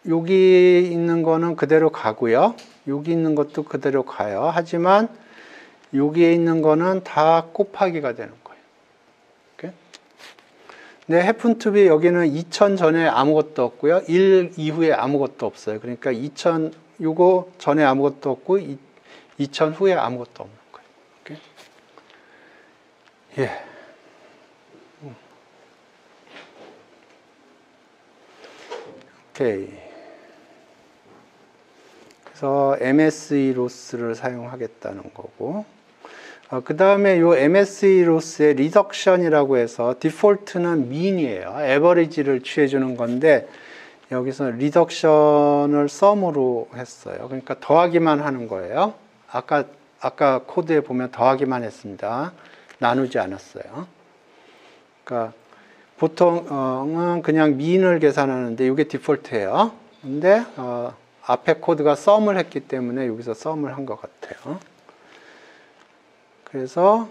여기 있는 거는 그대로 가고요. 여기 있는 것도 그대로 가요. 하지만 여기에 있는 거는 다 곱하기가 되는 거예요. 오케이? 근데 happen to be 여기는 2000 전에 아무것도 없고요. 1 이후에 아무것도 없어요. 그러니까 2000 요거 전에 아무것도 없고 2000 후에 아무것도 없는 거예요. 오케이? 예. 오케이. 그래서 MSE 로스를 사용하겠다는 거고, 그 다음에 요 MSE 로스의 리덕션이라고 해서 디폴트는 mean이에요. 에버리지를 취해주는 건데 여기서 리덕션을 sum으로 했어요. 그러니까 더하기만 하는 거예요. 아까 코드에 보면 더하기만 했습니다. 나누지 않았어요. 그러니까 보통은 그냥 mean을 계산하는데 이게 디폴트예요. 근데 앞에 코드가 sum을 했기 때문에 여기서 sum을 한 것 같아요. 그래서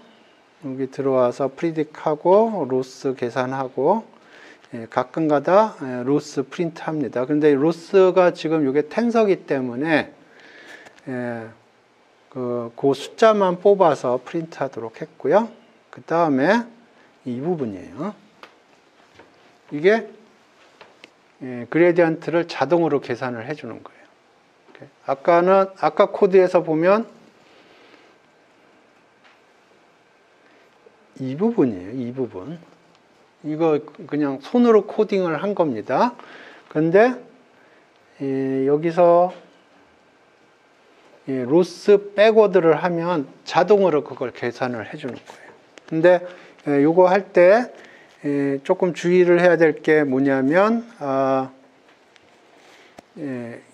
여기 들어와서 predict하고 loss 계산하고 가끔가다 loss 프린트 합니다. 근데 loss가 지금 이게 텐서기 때문에 그 숫자만 뽑아서 프린트 하도록 했고요. 그 다음에 이 부분이에요. 이게 그레디언트를 자동으로 계산을 해주는 거예요. 아까 코드에서 보면 이 부분이에요. 이 부분. 이거 그냥 손으로 코딩을 한 겁니다. 그런데 여기서 로스 백워드를 하면 자동으로 그걸 계산을 해주는 거예요. 근데 이거 할 때 조금 주의를 해야 될 게 뭐냐면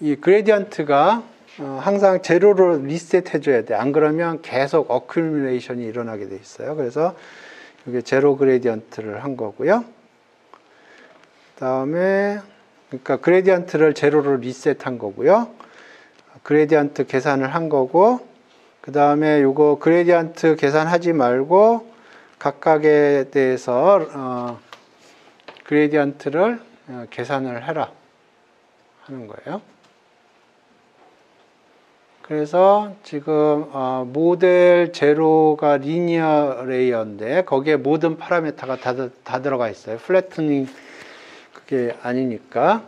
이 그레디언트가 항상 제로로 리셋 해줘야 돼. 안 그러면 계속 어큐뮬레이션이 일어나게 돼 있어요. 그래서 이게 제로 그레디언트를 한 거고요. 그다음에 그러니까 그레디언트를 제로로 리셋한 거고요. 그레디언트 계산을 한 거고, 그다음에 요거 그레디언트 계산하지 말고 각각에 대해서 그레디언트를 계산을 해라 하는 거예요. 그래서 지금 모델 제로가 리니어 레이어인데 거기에 모든 파라미터가 다 들어가 있어요. 플래트닝 그게 아니니까.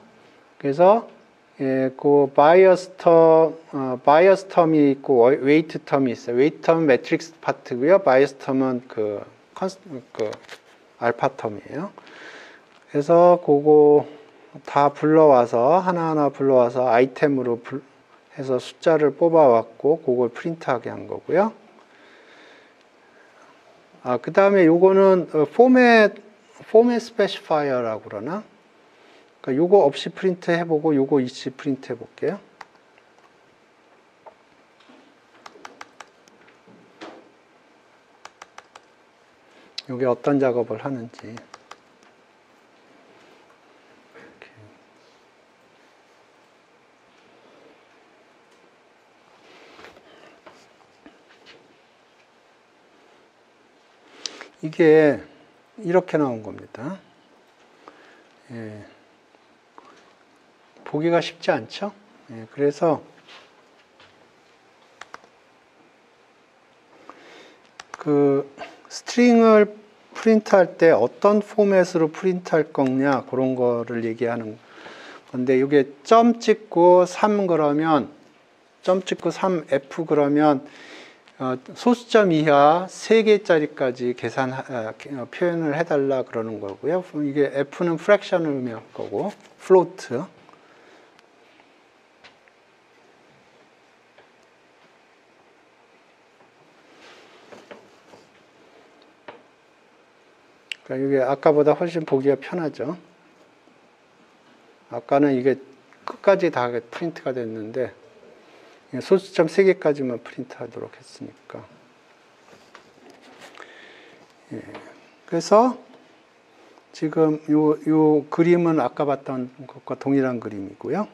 그래서 그 바이어스 텀이 있고 웨이트 텀이 있어요. 웨이트 텀은 매트릭스 파트고요. 바이어스 텀은 그 알파 텀이에요. 그래서 그거 다 불러와서 하나하나 불러와서 아이템으로 해서 숫자를 뽑아왔고 그걸 프린트하게 한 거고요. 그 다음에 요거는 포맷 스페시파이어라고 그러나? 그러니까 요거 없이 프린트 해보고 요거 있이 프린트 해볼게요. 요게 어떤 작업을 하는지. 이게 이렇게 나온 겁니다. 예. 보기가 쉽지 않죠? 예. 그래서 그 스트링을 프린트할 때 어떤 포맷으로 프린트할 거냐 그런 거를 얘기하는 건데 이게 점 찍고 3 그러면 점 찍고 3F 그러면 소수점 이하 3개짜리까지 표현을 해달라 그러는 거고요. 이게 F는 프랙션을 의미할 거고, float. 그러니까 이게 아까보다 훨씬 보기가 편하죠. 아까는 이게 끝까지 다 프린트가 됐는데, 소수점 3개까지만 프린트 하도록 했으니까. 예. 그래서 지금 요 그림은 아까 봤던 것과 동일한 그림이고요.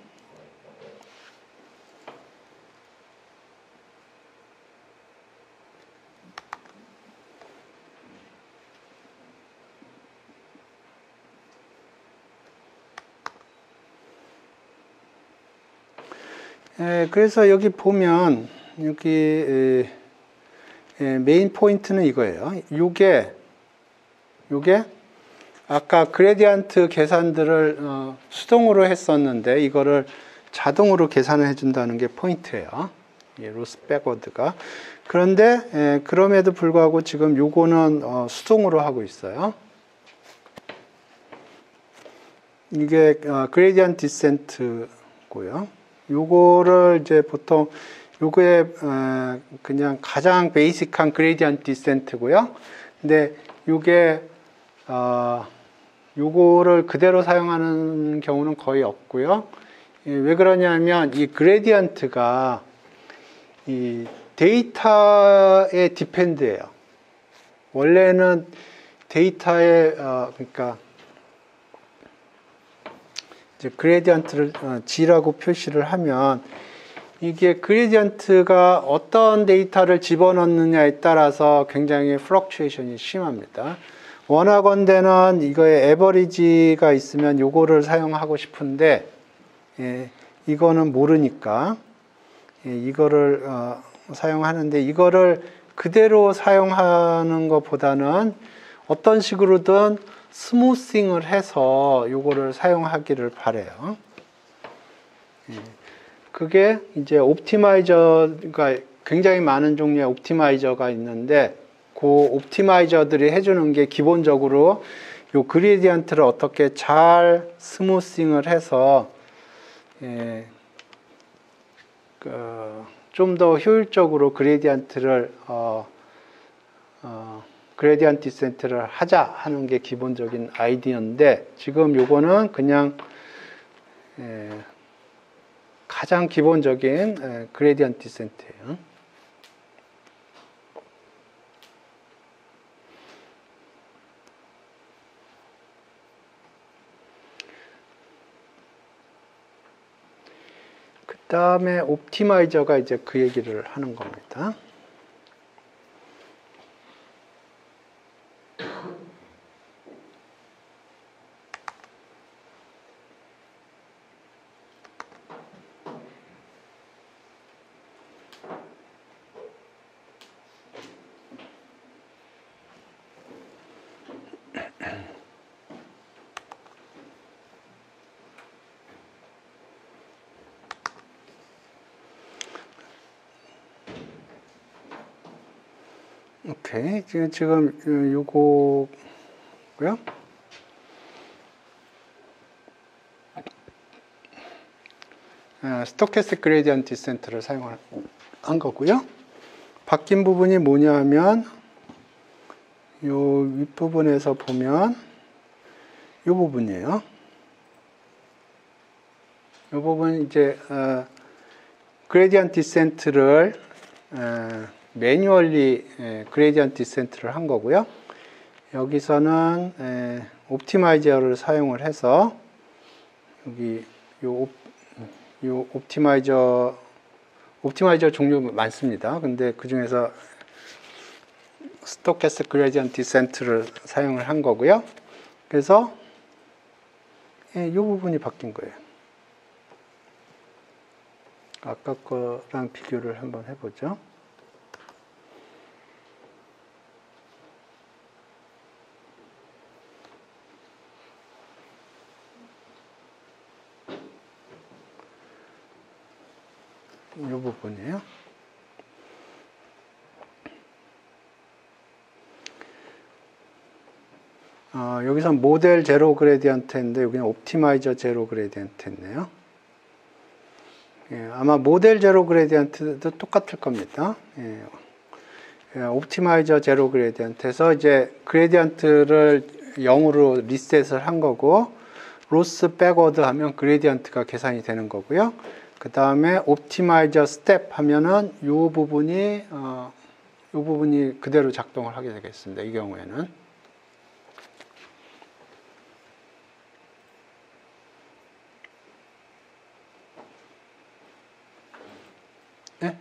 그래서 여기 보면 여기 메인 포인트는 이거예요. 요게 아까 그레디언트 계산들을 수동으로 했었는데 이거를 자동으로 계산을 해준다는 게 포인트예요. 로스 백워드가. 그런데 그럼에도 불구하고 지금 요거는 수동으로 하고 있어요. 이게 그레디언트 디센트고요. 요거를 이제 보통 요거에 그냥 가장 베이직한 그레디언트 디센트고요. 근데 요게 요거를 그대로 사용하는 경우는 거의 없고요. 왜 그러냐면 이 그레디언트가 이 데이터에 디펜드해요. 원래는 데이터에 그러니까 이제 그레디언트를 G라고 표시를 하면 이게 그레디언트가 어떤 데이터를 집어넣느냐에 따라서 굉장히 플럭추에이션이 심합니다. 원하건대는 이거에 에버리지가 있으면 요거를 사용하고 싶은데 이거는 모르니까 이거를 사용하는데 이거를 그대로 사용하는 것보다는 어떤 식으로든 스무싱을 해서 요거를 사용하기를 바래요. 그게 이제 옵티마이저가 굉장히 많은 종류의 옵티마이저가 있는데 그 옵티마이저들이 해주는 게 기본적으로 요 그레디언트를 어떻게 잘 스무싱을 해서 좀 더 효율적으로 그레디언트를 그레디언트 디센트를 하자 하는 게 기본적인 아이디어인데 지금 요거는 그냥 가장 기본적인 그레디언트 디센트예요. 그 다음에 옵티마이저가 이제 그 얘기를 하는 겁니다. 오케이. 지금 요거고요. 스토캐스틱 그레디언트 디센트를 사용한 거고요. 바뀐 부분이 뭐냐 하면 요 윗부분에서 보면 요 부분이에요. 이 부분 이제 그레디언트 디센트를 매뉴얼리 그레디언트 디센트를 한 거고요. 여기서는 옵티마이저를 사용을 해서 여기 요 옵티마이저 종류 많습니다. 근데 그 중에서 스토캐스틱 그레디언트 디센트를 사용을 한 거고요. 그래서 이 부분이 바뀐 거예요. 아까 거랑 비교를 한번 해보죠. 이 부분이에요. 여기서 모델 제로 그레디언트인데 여기는 옵티마이저 제로 그레디언트였네요. 예, 아마 모델 제로 그레디언트도 똑같을 겁니다. 예, 옵티마이저 제로 그레디언트에서 이제 그레디언트를 0으로 리셋을 한 거고 로스 백워드 하면 그레디언트가 계산이 되는 거고요. 그 다음에 옵티마이저 스텝 하면은 이 부분이 그대로 작동을 하게 되겠습니다. 이 경우에는. 네?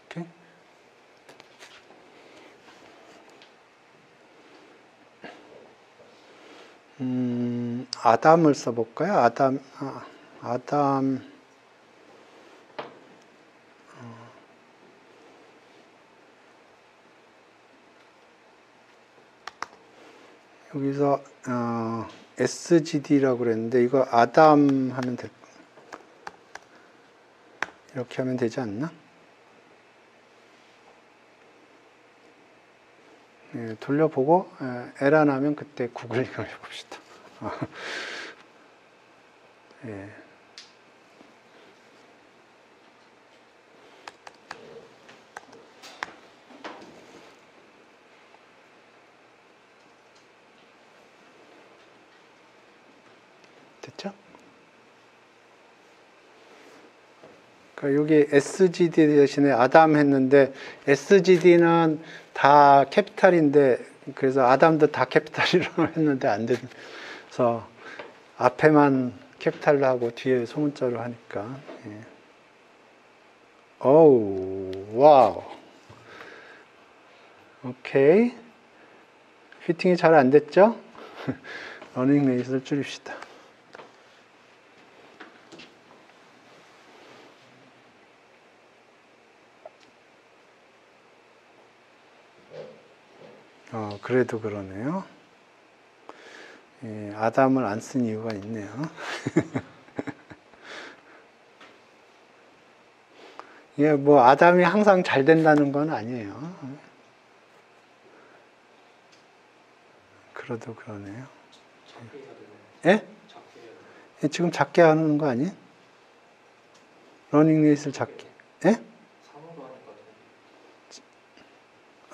오케이. 아담을 써볼까요? 아담. 여기서 SGD라고 그랬는데 이거 아담 하면 이렇게 하면 되지 않나? 예, 돌려보고 에러 나면 그때 구글링을 해봅시다. 예. 됐죠? 그러니까 여기 SGD 대신에 아담 했는데 SGD는 다 캐피탈인데 그래서 아담도 다 캐피탈이라고 했는데 안 돼서 앞에만 캐피탈로 하고 뒤에 소문자로 하니까. 예. 오우, 와우. 오케이. 피팅이 잘 안 됐죠? 러닝 레이스를 줄입시다. 그래도 그러네요. 예, 아담을 안 쓴 이유가 있네요. 예, 뭐 아담이 항상 잘 된다는 건 아니에요. 그래도 그러네요. 예? 예, 지금 작게 하는 거 아니에요? 러닝 레이스를 작게. 예?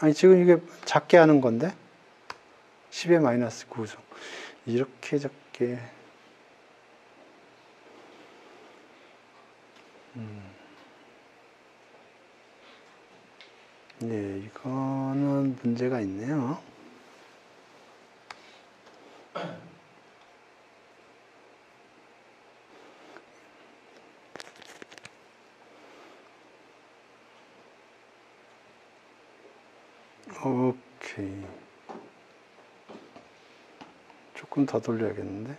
아니 지금 이게 작게 하는 건데 10의 마이너스 9죠. 이렇게 작게. 네, 이거는 문제가 있네요. 오케이. 조금 더 돌려야겠는데.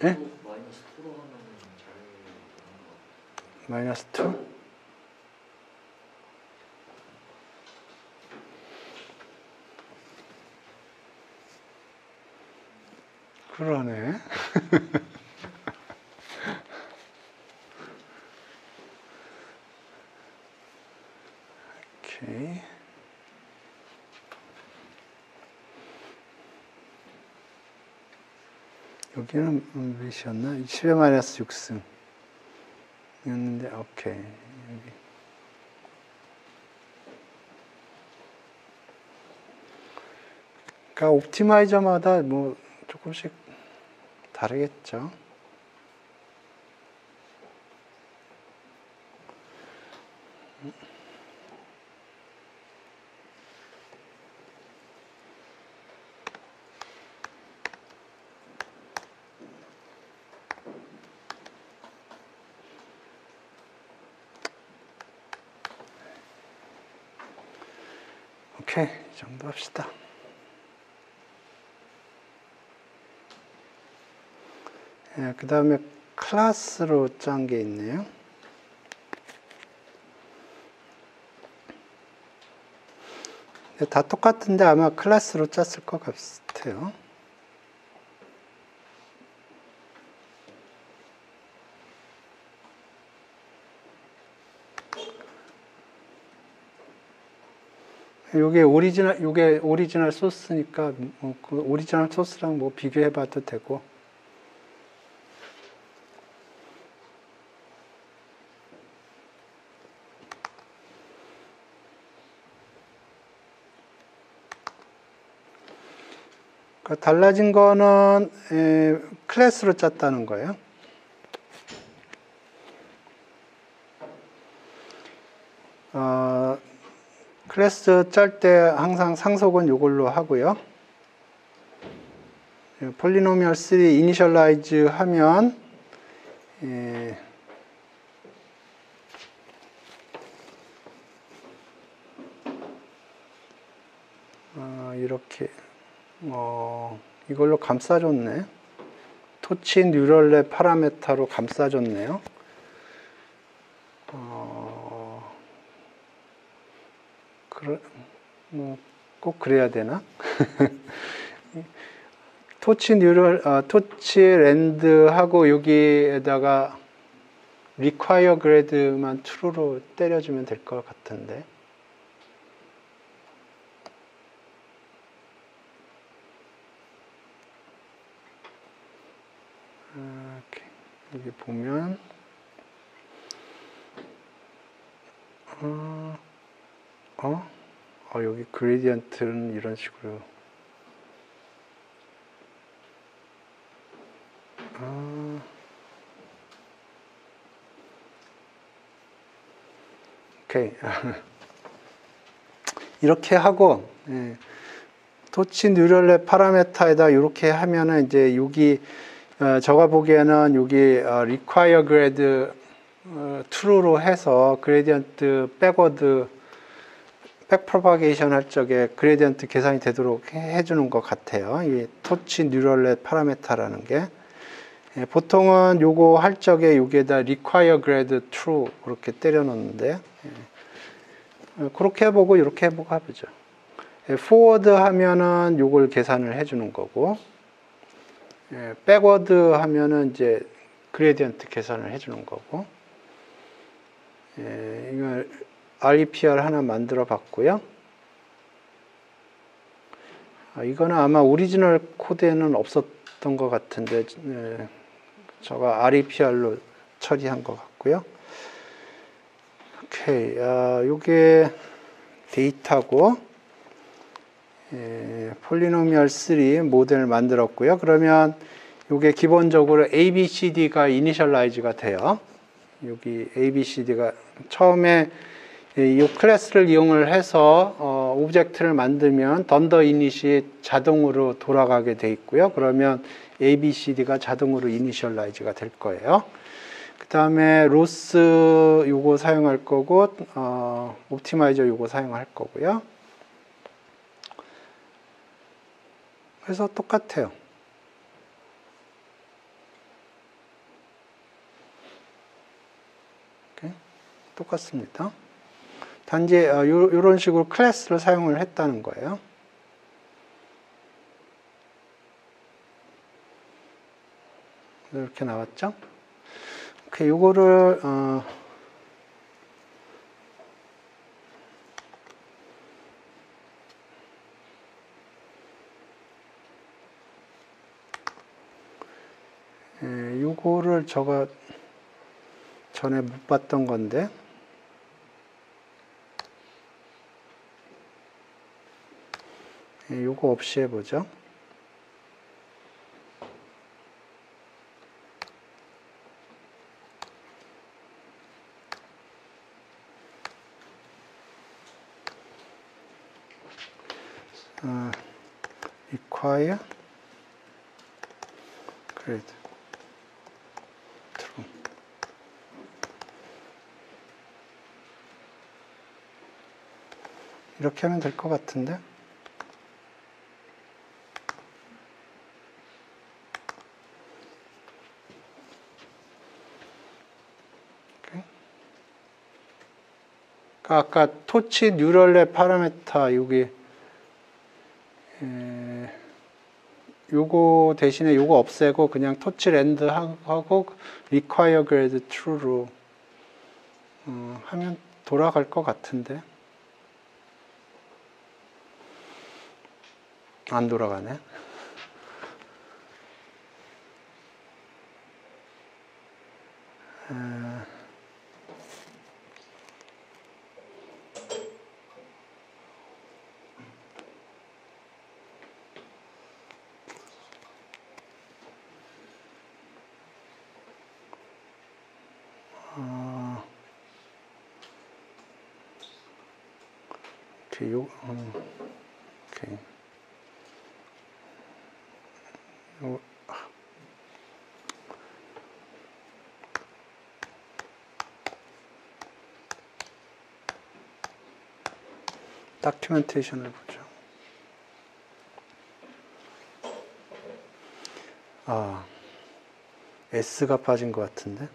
예? 마이너스 2? 그러네. 여기는 몇이었나? 10-6승 였는데, 오케이. 여기. 그러니까 옵티마이저마다 뭐 조금씩 다르겠죠. 오케이, 이 정도 합시다. 예, 그 다음에 클래스로 짠 게 있네요. 다 똑같은데 아마 클래스로 짰을 것 같아요. 요게 오리지널 소스니까 그 오리지널 소스랑 뭐 비교해봐도 되고. 그러니까 달라진 거는 클래스로 짰다는 거예요. 클래스 짤 때 항상 상속은 이걸로 하고요. 폴리노미얼 3 이니셜라이즈 하면 이렇게 이걸로 감싸줬네. 토치 뉴럴넷 파라메타로 감싸줬네요. 꼭 그래야 되나? 토치 랜드하고 여기에다가 require grade만 true로 때려주면 될 것 같은데. 여기 보면 여기 그레디언트는 이런 식으로 오케이. 이렇게 하고 토치 뉴럴넷 파라메타에다 이렇게 하면은 이제 여기 제가 보기에는 여기 require grade true로 해서 그레디언트 백워드 백 프로파게이션 할 적에 그레디언트 계산이 되도록 해주는 것 같아요. 이 토치 뉴럴넷 파라메타라는 게 보통은 요거 할 적에 여기에다 require grade true 그렇게 때려 놓는데 그렇게 해보고 이렇게 해보고 해보죠. forward 하면은 요걸 계산을 해주는 거고 backward 하면은 이제 그레디언트 계산을 해주는 거고 이걸 REPR 하나 만들어 봤고요. 이거는 아마 오리지널 코드에는 없었던 것 같은데 제가 REPR로 처리한 것 같고요. 오케이, 요게 데이터고 폴리노미얼 3 모델을 만들었고요. 그러면 요게 기본적으로 ABCD가 이니셜라이즈가 돼요. 여기 ABCD가 처음에 이 클래스를 이용을 해서 오브젝트를 만들면 던더 이닛이 자동으로 돌아가게 돼 있고요. 그러면 ABCD가 자동으로 이니셜라이즈가 될 거예요. 그 다음에 로스 요거 사용할 거고 옵티마이저 요거 사용할 거고요. 그래서 똑같아요. 똑같습니다. 단지 이런 식으로 클래스를 사용을 했다는 거예요. 이렇게 나왔죠? 오케이, 요거를 요거를 저가 전에 못 봤던 건데, 요거 없이 해보죠. require grade true. 이렇게 하면 될 것 같은데. 아까 토치 뉴럴랩 파라메타 여기 요거 대신에 요거 없애고 그냥 토치 랜드 하고 require grade true로 하면 돌아갈 것 같은데 안 돌아가네. 오케이, 오케이. 다큐멘테이션을 보죠. S가 빠진 것 같은데.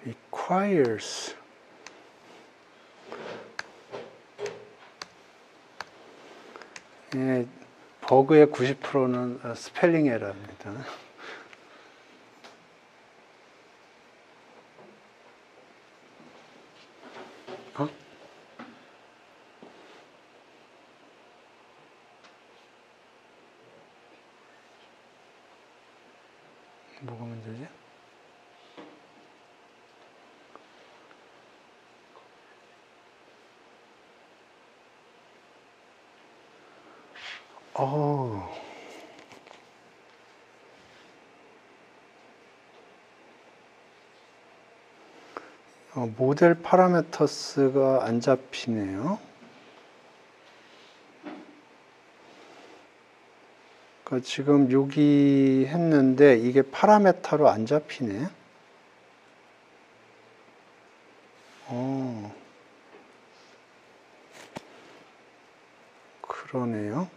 requires 버그의 90%는 스펠링 에러입니다. 뭐가 문제지? 모델 파라메터스가 안 잡히네요. 그러니까 지금 여기 했는데 이게 파라메터로 안 잡히네. 그러네요.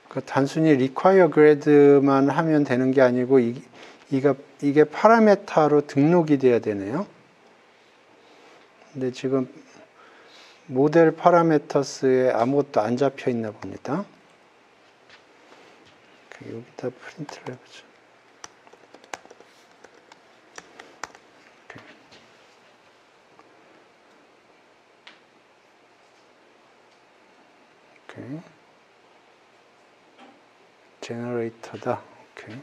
그러니까 단순히 require grade만 하면 되는 게 아니고 이게 파라메터로 등록이 돼야 되네요. 근데 지금 모델 파라메터스에 아무것도 안 잡혀 있나 봅니다. 여기다 프린트를 해보죠. 오케이. 제너레이터다. 오케이.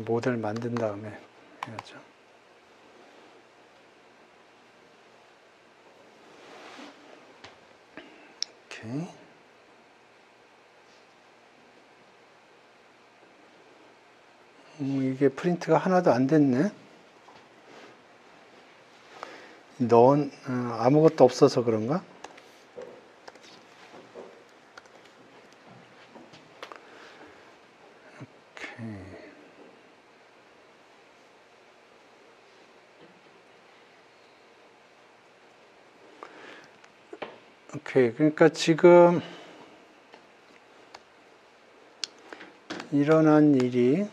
모델 만든 다음에 해야죠. 오케이. 이게 프린트가 하나도 안 됐네. 아무것도 없어서 그런가? 오케이. 그러니까 지금 일어난 일이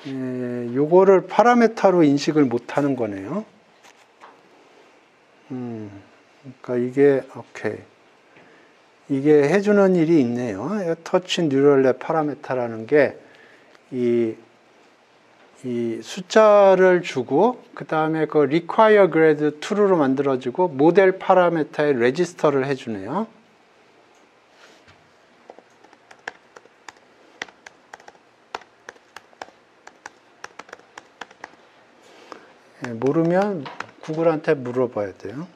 요거를 파라메타로 인식을 못하는 거네요. 그러니까 이게 해주는 일이 있네요. 터치 뉴럴랩 파라메타라는 게 이 숫자를 주고 그 다음에 그 require grade true로 만들어지고 모델 파라메타의 레지스터를 해주네요. 모르면 구글한테 물어봐야 돼요.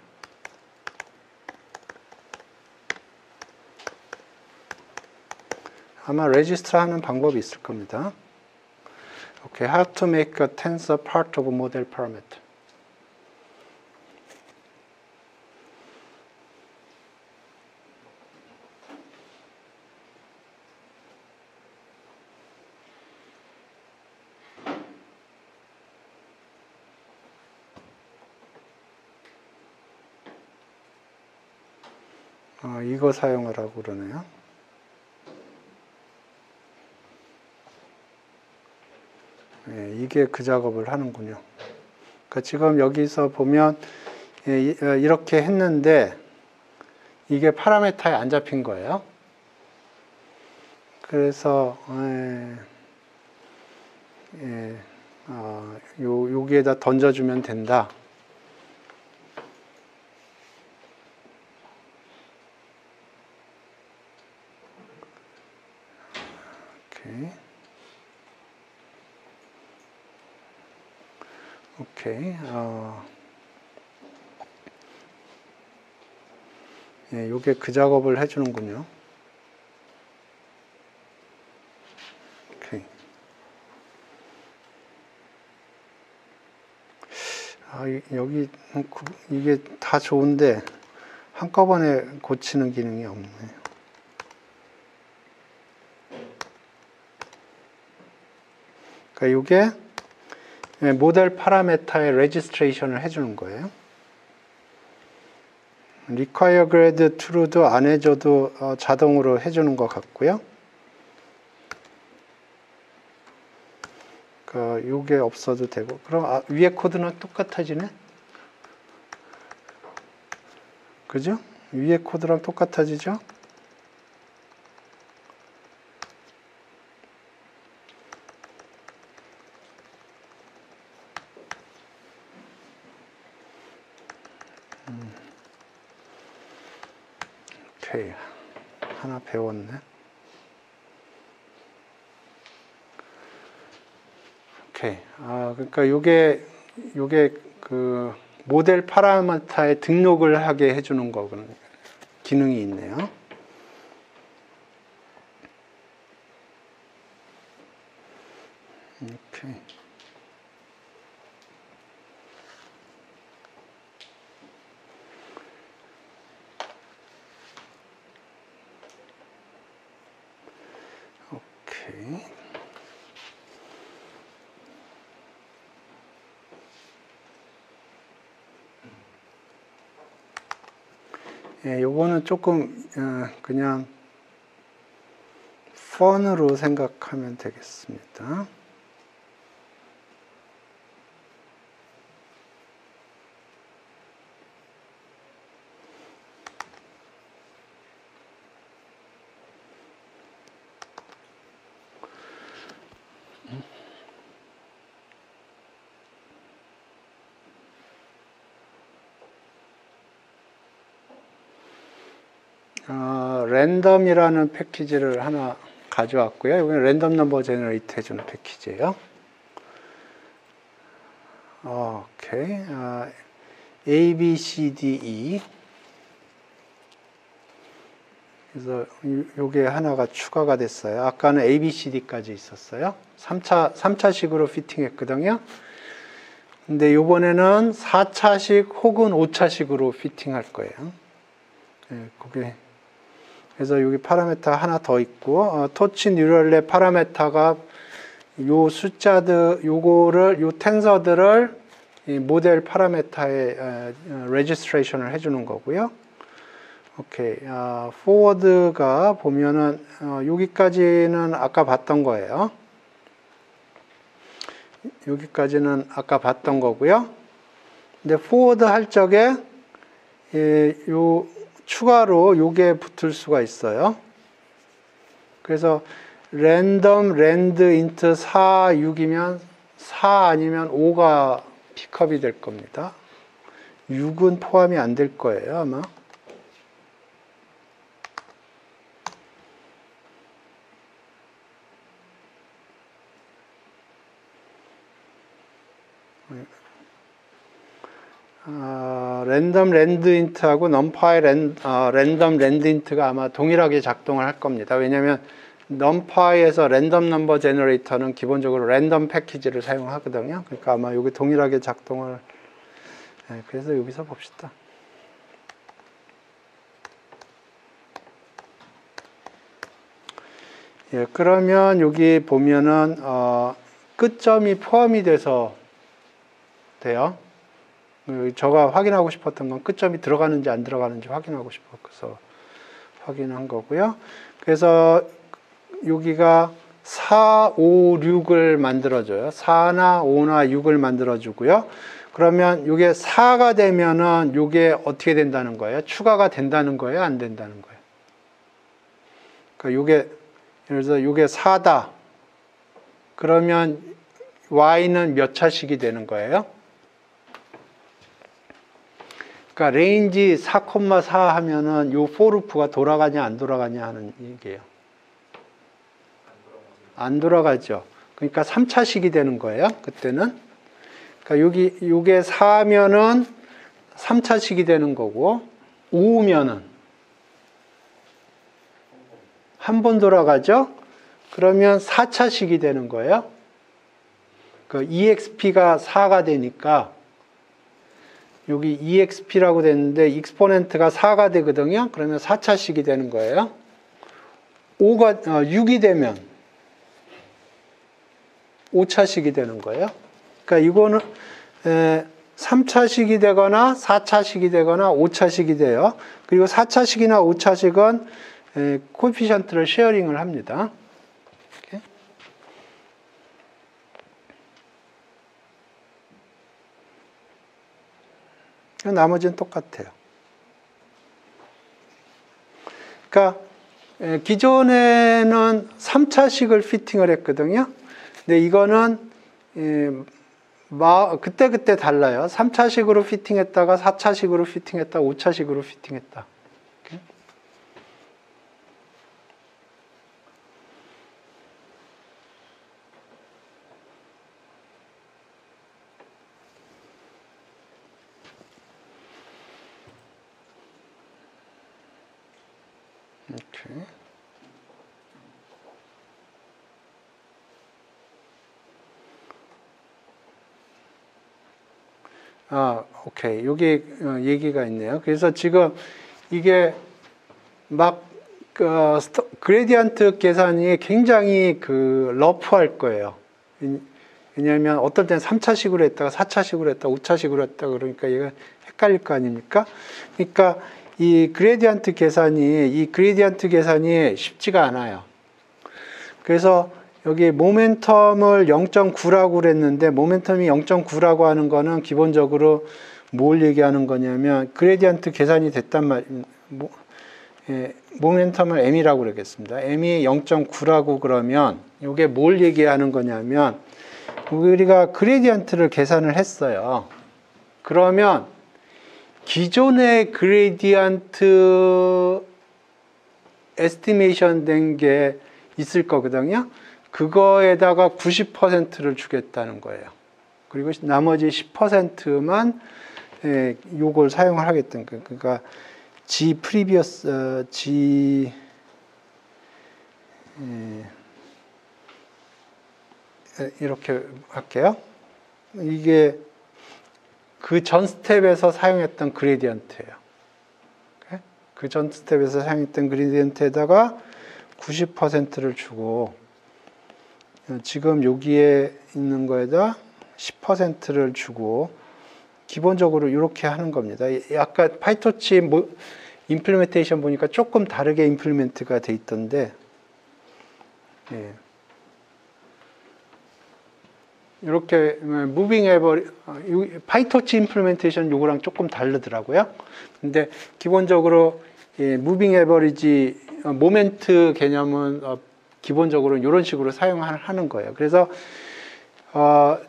아마 레지스터 하는 방법이 있을 겁니다. Okay, how to make a tensor part of a model parameter. 이거 사용하라고 그러네요. 이게 그 작업을 하는군요. 그러니까 지금 여기서 보면 이렇게 했는데 이게 파라메타에 안 잡힌 거예요. 그래서 여기에다 던져주면 된다. 오케이. 요게 그 작업을 해주는군요. 오케이. 여기 이게 다 좋은데 한꺼번에 고치는 기능이 없네. 그러니까 요게 모델 파라메타의 레지스트레이션을 해주는 거예요. require grade true도 안 해줘도 자동으로 해주는 것 같고요. 그러니까 요게 없어도 되고. 그럼 위에 코드는 똑같아지네? 그죠? 위에 코드랑 똑같아지죠? 오케이. 하나 배웠네. 오케이. 그러니까 요게 그 모델 파라메타에 등록을 하게 해주는 거거든요. 기능이 있네요. 오케이. 요거는 조금 그냥 펀으로 생각하면 되겠습니다. 랜덤이라는 패키지를 하나 가져왔고요. 이건 랜덤 넘버 제너레이트 해주는 패키지예요. 오케이. A, B, C, D, E. 그래서 요게 하나가 추가가 됐어요. 아까는 A, B, C, D까지 있었어요. 3차식으로 피팅했거든요. 근데 요번에는 4차식 혹은 5차식으로 피팅할 거예요. 그게 그래서 여기 파라메타 하나 더 있고, 터치 뉴럴의 파라메타가 요 숫자들, 요 텐서들을 이 모델 파라메타의 레지스트레이션을 해주는 거고요. 오케이. 포워드가 보면은 여기까지는 아까 봤던 거예요. 여기까지는 아까 봤던 거고요. 근데 포워드 할 적에 요 추가로 요게 붙을 수가 있어요. 그래서 랜덤 랜드 인트 4, 6이면 4 아니면 5가 픽업이 될 겁니다. 6은 포함이 안 될 거예요, 아마. 랜덤 랜드 인트하고 넘파이 랜덤 랜드 인트가 아마 동일하게 작동을 할 겁니다. 왜냐하면 넘파이에서 랜덤 넘버 제너레이터는 기본적으로 랜덤 패키지를 사용하거든요. 그러니까 아마 여기 동일하게 작동을. 그래서 여기서 봅시다. 그러면 여기 보면은 끝점이 포함이 돼요. 제가 확인하고 싶었던 건 끝점이 들어가는지 안 들어가는지 확인하고 싶어서 확인한 거고요. 그래서 여기가 4, 5, 6을 만들어줘요. 4나 5나 6을 만들어주고요. 그러면 이게 4가 되면은 이게 어떻게 된다는 거예요? 추가가 된다는 거예요? 안 된다는 거예요? 그러니까 이게 예를 들어서 이게 4다. 그러면 y는 몇 차식이 되는 거예요? 그러니까 레인지 4,4 하면은 요 포루프가 돌아가냐 안 돌아가냐 하는 얘기예요. 안 돌아가죠. 그러니까 3차식이 되는 거예요. 그때는. 그러니까 요게 4면은 3차식이 되는 거고 5면은 한 번 돌아가죠. 그러면 4차식이 되는 거예요. 그 EXP가 4가 되니까 여기 EXP라고 됐는데 익스포넨트가 4가 되거든요. 그러면 4차식이 되는 거예요. 6이 되면 5차식이 되는 거예요. 그러니까 이거는 3차식이 되거나 4차식이 되거나 5차식이 돼요. 그리고 4차식이나 5차식은 코에피션트를 쉐어링을 합니다. 이렇게. 나머지는 똑같아요. 그러니까 기존에는 3차식을 피팅을 했거든요. 근데 이거는 그때 달라요. 3차식으로 피팅했다가 4차식으로 피팅했다가 5차식으로 피팅했다. 이렇게. 이렇게. 오케이. 여기 얘기가 있네요. 그래서 지금 이게 막 그레디언트 계산이 굉장히 러프할 거예요. 왜냐하면 어떨 때는 3차식으로 했다가 4차식으로 했다가 5차식으로 했다가 그러니까 얘가 헷갈릴 거 아닙니까? 그러니까 이 그레디언트 계산이 쉽지가 않아요. 그래서 여기 모멘텀을 0.9라고 그랬는데 모멘텀이 0.9라고 하는 거는 기본적으로 뭘 얘기하는 거냐면 그레디언트 계산이 됐단 말이에요. 모멘텀을 m이라고 그러겠습니다. m이 0.9라고 그러면 이게 뭘 얘기하는 거냐면 우리가 그레디언트를 계산을 했어요. 그러면 기존의 그레디언트 에스티메이션 된 게 있을 거거든요. 그거에다가 90%를 주겠다는 거예요. 그리고 나머지 10%만 요걸 사용을 하겠다는 거예요. 그러니까 G previous, 이렇게 할게요. 이게 그 전 스텝에서 사용했던 그레디언트예요. 그 전 스텝에서 사용했던 그레디언트에다가 90%를 주고 지금 여기에 있는 거에다 10%를 주고 기본적으로 이렇게 하는 겁니다. 아까 파이토치 임플리멘테이션 보니까 조금 다르게 임플리멘트가 돼 있던데, 예. 이렇게 무빙 에버리 파이토치 임플리멘테이션 요거랑 조금 다르더라고요. 근데 기본적으로 무빙 에버리지 모멘트 개념은 기본적으로 이런 식으로 사용하는 거예요. 그래서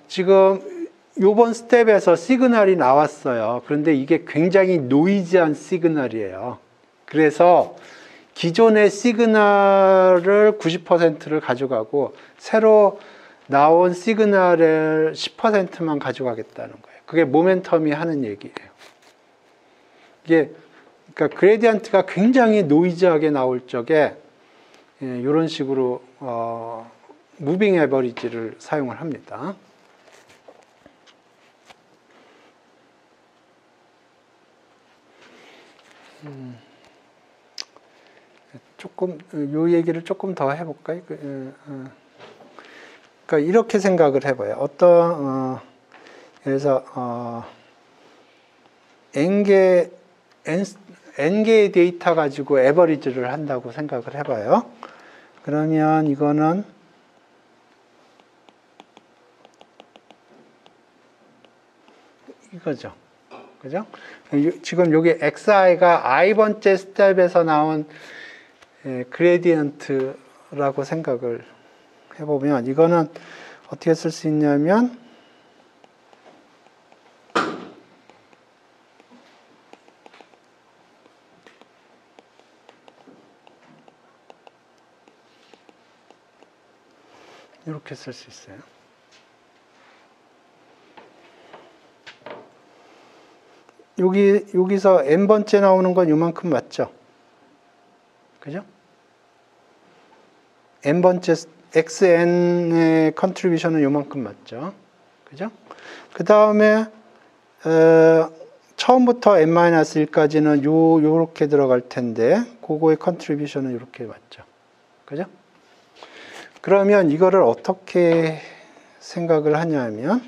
지금 요번 스텝에서 시그널이 나왔어요. 그런데 이게 굉장히 노이즈한 시그널이에요. 그래서 기존의 시그널을 90%를 가져가고 새로 나온 시그널을 10%만 가져가겠다는 거예요. 그게 모멘텀이 하는 얘기예요. 이게 그러니까 그레디언트가 굉장히 노이즈하게 나올 적에 이런 식으로 무빙 에버리지를 사용을 합니다. 조금 요 얘기를 조금 더 해볼까요? 그러니까 이렇게 생각을 해봐요. 어떤 그래서 n개의 데이터 가지고 에버리지를 한다고 생각을 해봐요. 그러면 이거는 이거죠. 그죠? 지금 여기xi가 i번째 스텝에서 나온 그레디언트라고 생각을 해보면 이거는 어떻게 쓸 수 있냐면 이렇게 쓸 수 있어요. 여기서 n번째 나오는 건 요만큼 맞죠? 그죠? n번째 xn의 컨트리뷰션은 요만큼 맞죠? 그죠? 그 다음에 처음부터 n-1까지는 요렇게 들어갈 텐데 그거의 컨트리뷰션은 이렇게 맞죠? 그죠? 그러면 이거를 어떻게 생각을 하냐면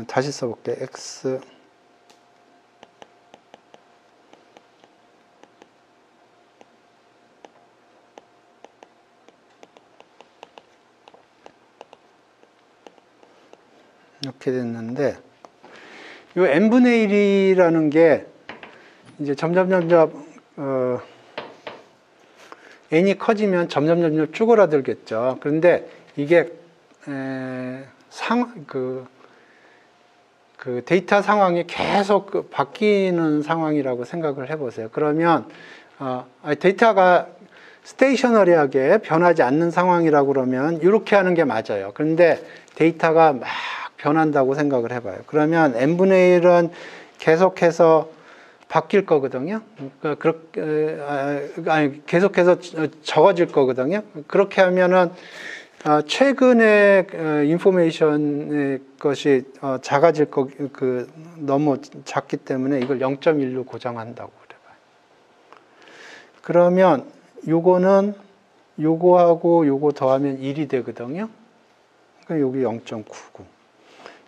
다시 써볼게요. x 이렇게 됐는데 이 n분의 1이라는 게 이제 점점 n이 커지면 점점 쭈그라들겠죠. 그런데 이게 그 데이터 상황이 계속 바뀌는 상황이라고 생각을 해보세요. 그러면 데이터가 스테이셔너리하게 변하지 않는 상황이라고 그러면 이렇게 하는 게 맞아요. 그런데 데이터가 막 변한다고 생각을 해봐요. 그러면 n분의 1은 계속해서 바뀔 거거든요. 계속해서 적어질 거거든요. 그렇게 하면은 최근에 인포메이션의 것이 작아질 너무 작기 때문에 이걸 0.1로 고정한다고 그래요. 그러면 요거는 요거하고 요거 더하면 1이 되거든요. 그러니까 여기 0.99.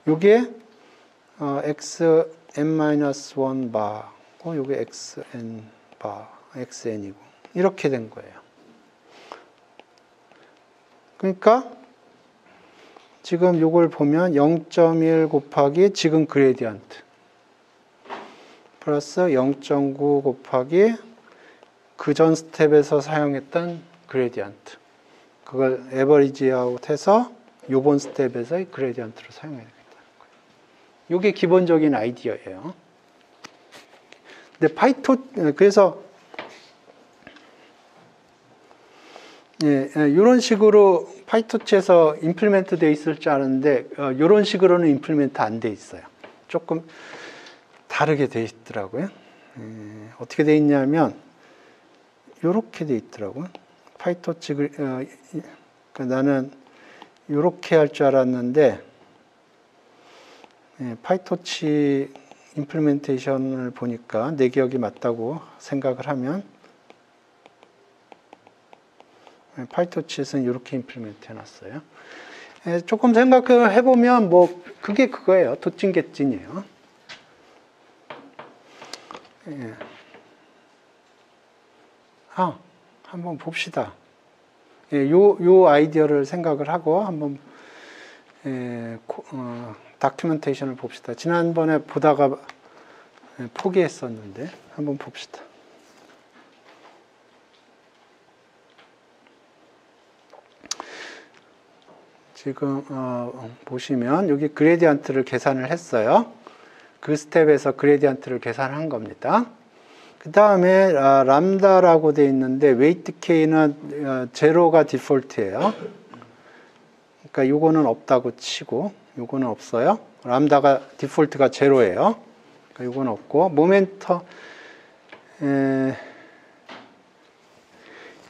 요게 xn-1 바고 요게 xn 바, xn이고 이렇게 된 거예요. 그러니까 지금 요걸 보면 0.1 곱하기 지금 그레디언트 플러스 0.9 곱하기 그 전 스텝에서 사용했던 그레디언트 그걸 에버리지 아웃해서 요번 스텝에서의 그레디언트로 사용해야 되겠다는 거예요. 이게 기본적인 아이디어예요. 근데 그래서 이런 식으로 파이토치에서 임플리멘트 돼 있을 줄 아는데 이런 식으로는 임플리멘트 안 돼 있어요. 조금 다르게 돼 있더라고요. 어떻게 돼 있냐면 이렇게 돼 있더라고요. 파이토치 나는 이렇게 할 줄 알았는데 파이토치 임플리멘테이션을 보니까 내 기억이 맞다고 생각을 하면 파이토치에서는 이렇게 임플리멘트 해놨어요. 조금 생각해 보면 뭐 그게 그거예요. 도찐개찐이에요. 예. 한번 봅시다. 예, 요 아이디어를 생각을 하고 한번 다큐멘테이션을 봅시다. 지난번에 보다가 포기했었는데 한번 봅시다. 지금 보시면 여기 그레디언트를 계산을 했어요. 그 스텝에서 그레디언트를 계산한 겁니다. 그 다음에 람다라고 되어 있는데 웨이트 K는 제로가 디폴트예요. 그러니까 요거는 없다고 치고 요거는 없어요. 람다가 디폴트가 제로예요. 그러니까 요거는 없고 모멘텀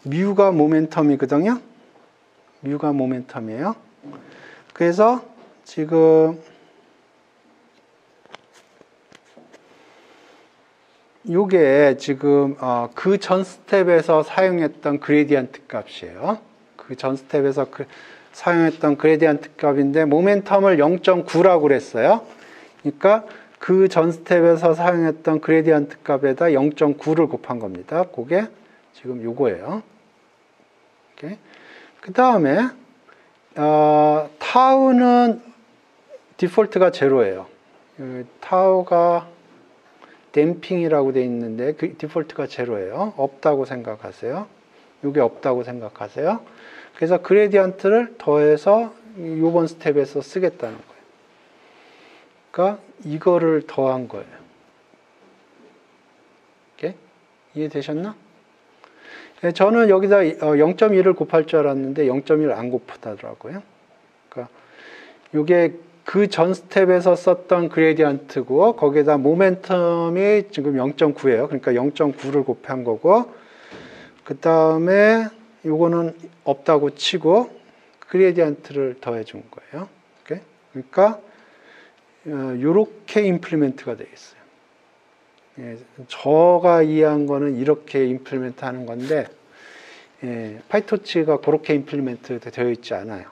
뮤가 모멘텀이거든요. 뮤가 모멘텀이에요. 그래서 지금 요게 지금 그 전 스텝에서 사용했던 그레디언트 값이에요. 그 전 스텝에서 사용했던 그레디언트 값인데 모멘텀을 0.9라고 그랬어요. 그러니까 그 전 스텝에서 사용했던 그레디언트 값에다 0.9를 곱한 겁니다. 그게 지금 요거예요. 그 다음에 타우는 디폴트가 제로예요. 타우가 댐핑이라고 되어 있는데 그 디폴트가 제로예요. 없다고 생각하세요. 이게 없다고 생각하세요. 그래서 그레디언트를 더해서 이번 스텝에서 쓰겠다는 거예요. 그러니까 이거를 더한 거예요. 오케이? 이해되셨나? 저는 여기다 0.1을 곱할 줄 알았는데 0.1을 안 곱하더라고요. 그러니까 이게 그 전 스텝에서 썼던 그레디언트고 거기에다 모멘텀이 지금 0.9예요. 그러니까 0.9를 곱한 거고 그 다음에 요거는 없다고 치고 그레디언트를 더해 준 거예요. 오케이? 그러니까 요렇게 임플리멘트가 되겠어요. 저가 이해한 거는 이렇게 임플리멘트 하는 건데 파이토치가 그렇게 임플리멘트 되어 있지 않아요.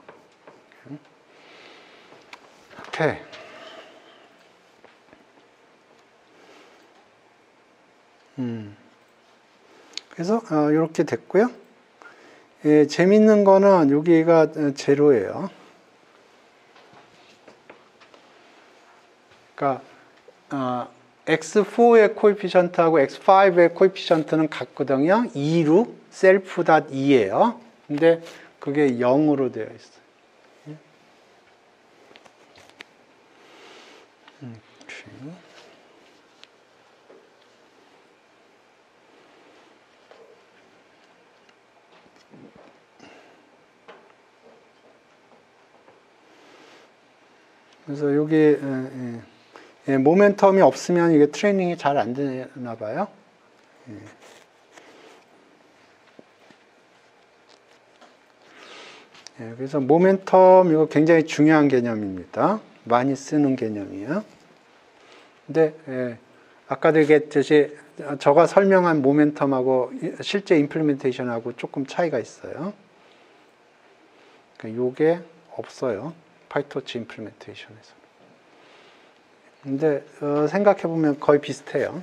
오케이. 그래서 이렇게 됐고요. 재밌는 거는 여기가 제로예요. 그러니까 X4의 코에피션트하고 X5의 코에피션트는 같거든요. 2로 self.2예요. 근데 그게 0으로 되어 있어요. 그래서 여기 모멘텀이 없으면 이게 트레이닝이 잘 안 되나 봐요. 그래서 모멘텀 이거 굉장히 중요한 개념입니다. 많이 쓰는 개념이에요. 근데 아까도 얘기했듯이 제가 설명한 모멘텀하고 실제 임플리멘테이션하고 조금 차이가 있어요. 그러니까 이게 없어요. 파이토치 임플리멘테이션에서. 근데 생각해보면 거의 비슷해요.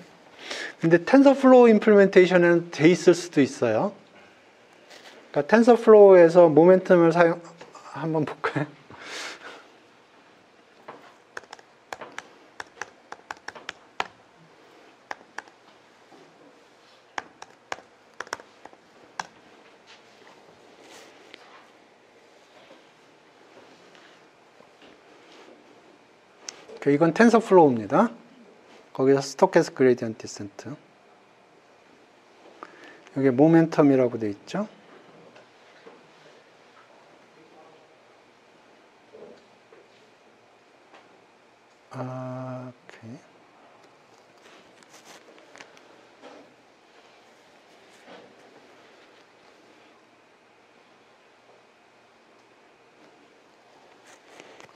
근데 텐서플로우 임플리멘테이션에는 돼 있을 수도 있어요. 그러니까 텐서플로우에서 모멘텀을 한번 볼까요? 이건 텐서플로우입니다. 거기서 스토캐스틱 그레디언트 디센트. 여기 모멘텀이라고 되어 있죠.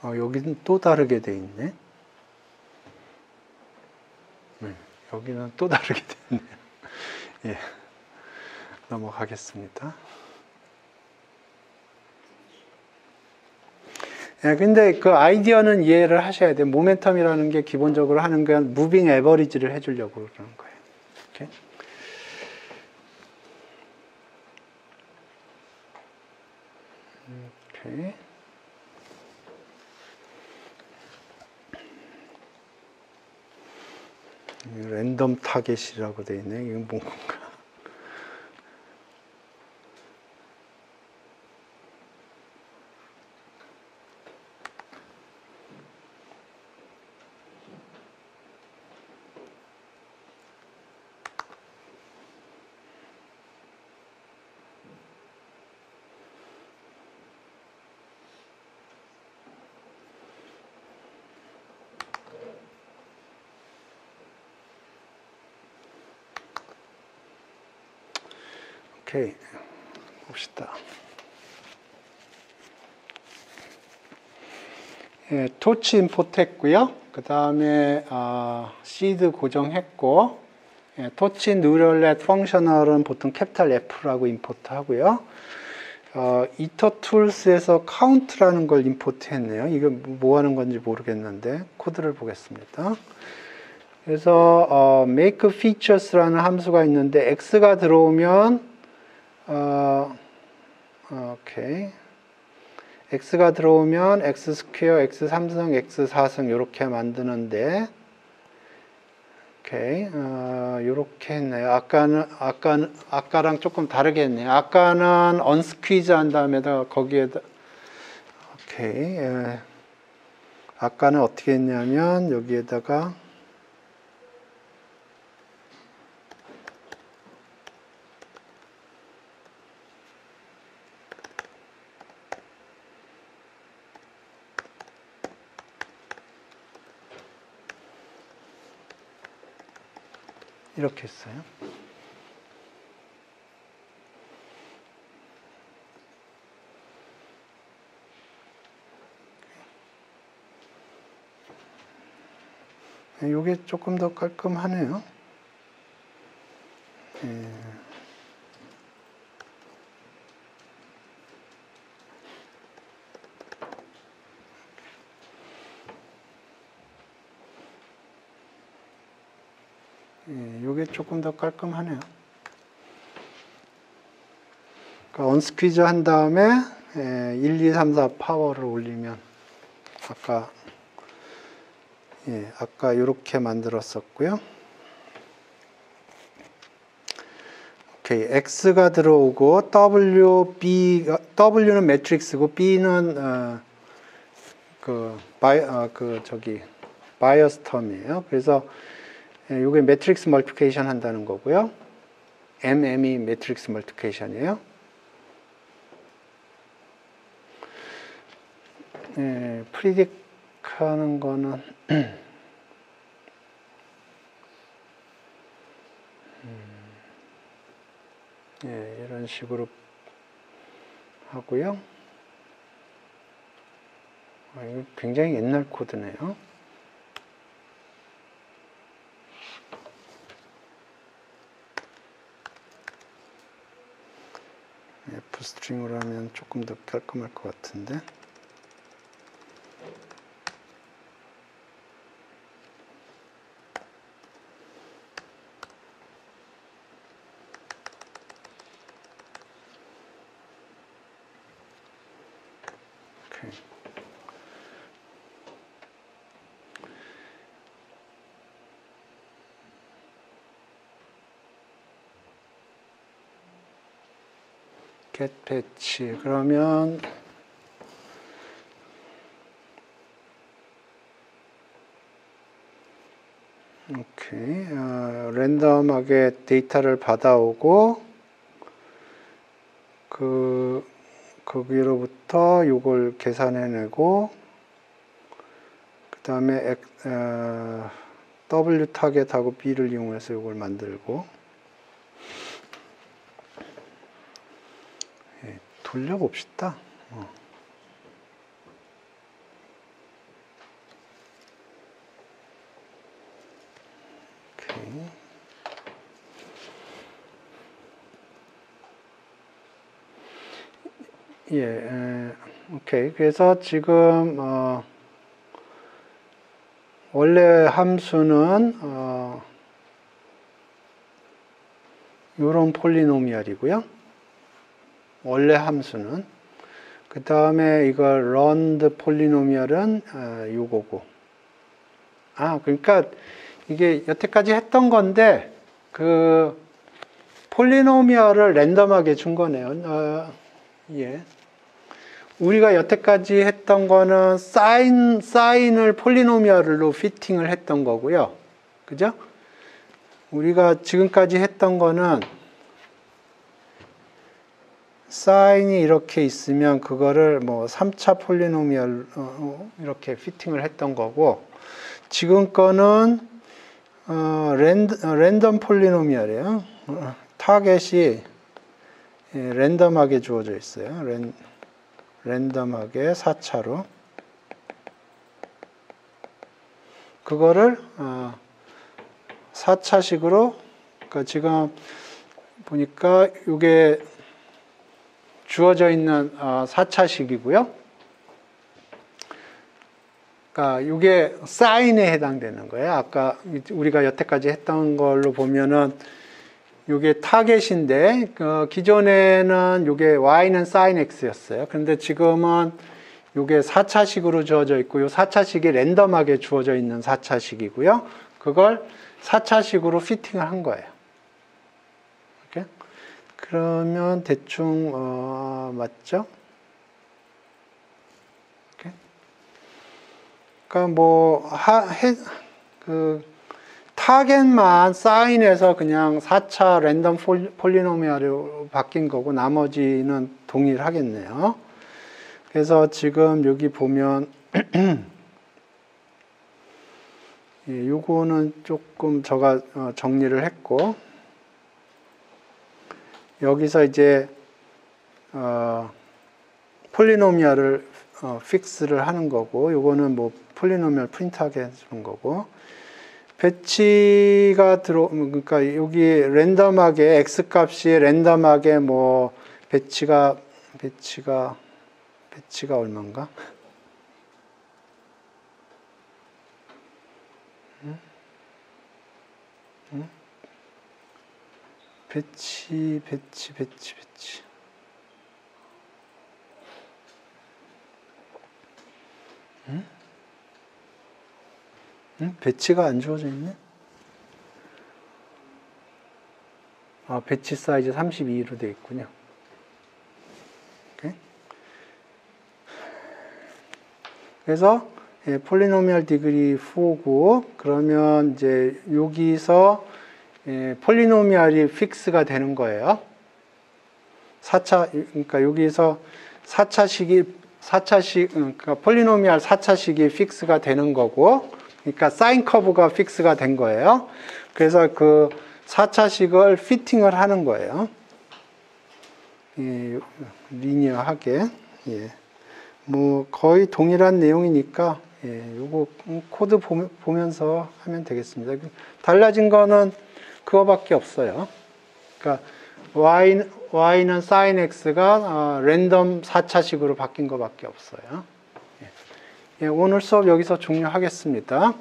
오케이. 여기는 또 다르게 되어 있네. 여기는 또 다르게 되어 있네요. 예. 넘어가겠습니다. 예, 근데 그 아이디어는 이해를 하셔야 돼요. 모멘텀이라는 게 기본적으로 하는 건 무빙 에버리지를 해주려고 그러는 거예요. 오케이? 오케이. 랜덤 타겟이라고 돼 있네. 이건 뭔가. 오케이. 봅시다. 예, 토치 임포트 했고요. 그 다음에 시드 고정했고, 예, 토치 뉴럴넷 펑셔널은 보통 캐피탈 F라고 임포트 하고요. 이터 툴스에서 카운트라는 걸 임포트 했네요. 이게 뭐 하는 건지 모르겠는데 코드를 보겠습니다. 그래서 make features라는 함수가 있는데 x가 들어오면 오케이. x가 들어오면 x 스퀘어, x 3승, x 4승 이렇게 만드는데 오케이. 이렇게 했네요. 아까랑 조금 다르게 했네요. 아까는 언스퀴즈 한 다음에다 거기에다 오케이. 아까는 어떻게 했냐면 여기에다가 이렇게 했어요. 이게 조금 더 깔끔하네요. 이게 조금 더 깔끔하네요. 그러니까 언스퀴즈 한 다음에 1, 2, 3, 4 파워를 올리면 아까 이렇게 만들었었고요. 오케이, X가 들어오고 W는 매트릭스고 B는 바이어스 텀이에요. 그래서 이게 매트릭스 멀티플리케이션 한다는 거고요. MM이 매트릭스 멀티플리케이션이에요. 프리딕 하는 거는 이런 식으로 하고요. 이거 굉장히 옛날 코드네요. F스트링으로 하면 조금 더 깔끔할 것 같은데. 오케이. get 패치 그러면 오케이. 랜덤하게 데이터를 받아오고 거기로부터 이걸 계산해내고 그 다음에 W 타겟하고 B를 이용해서 이걸 만들고 돌려봅시다. 오케이. 오케이. 그래서 지금 원래 함수는 이런 폴리노미얼이고요. 원래 함수는. 그 다음에 이거 런드 폴리노미얼은 요거고. 그러니까 이게 여태까지 했던 건데 그 폴리노미얼을 랜덤하게 준 거네요. 예. 우리가 여태까지 했던 거는 사인을 폴리노미얼로 피팅을 했던 거고요. 그죠? 우리가 지금까지 했던 거는 사인이 이렇게 있으면 그거를 뭐 3차 폴리노미얼 이렇게 피팅을 했던 거고, 지금 거는 랜덤 폴리노미얼이에요. 타겟이 랜덤하게 주어져 있어요. 랜덤하게 4차로. 그거를 4차식으로, 그러니까 지금 보니까 이게 주어져 있는 4차식이고요. 그러니까 이게 사인에 해당되는 거예요. 아까 우리가 여태까지 했던 걸로 보면은 이게 타겟인데 기존에는 이게 y는 sin x였어요. 그런데 지금은 이게 4차식으로 주어져 있고, 이 4차식이 랜덤하게 주어져 있는 4차식이고요. 그걸 4차식으로 피팅을 한 거예요. 이렇게. 그러면 대충 맞죠? 이렇게. 그러니까 뭐 타겟만 사인해서 그냥 4차 랜덤 폴리노미얼로 바뀐 거고 나머지는 동일하겠네요. 그래서 지금 여기 보면 예, 요거는 조금 제가 정리를 했고, 여기서 이제 폴리노미얼을 픽스를 하는 거고, 요거는 뭐 폴리노미얼 프린트하게 해주는 거고, 배치가 그러니까 여기 랜덤하게 x 값이 랜덤하게 뭐 배치가 얼마인가? 배치. 배치가 안 주어져 있네? 배치 사이즈 32로 되어 있군요. 오케이. 그래서 폴리노미얼 디그리 4고, 그러면 이제 여기서 폴리노미얼이 픽스가 되는 거예요. 4차, 그러니까 여기서 4차식, 그러니까 폴리노미얼 4차식이 픽스가 되는 거고, 그러니까 사인 커브가 픽스가 된 거예요. 그래서 그 4차식을 피팅을 하는 거예요. 예, 리니어하게. 예. 뭐 거의 동일한 내용이니까 요거 코드 보면서 하면 되겠습니다. 달라진 거는 그거밖에 없어요. 그러니까 y는 sin x가 랜덤 4차식으로 바뀐 거밖에 없어요. 오늘 수업 여기서 종료하겠습니다.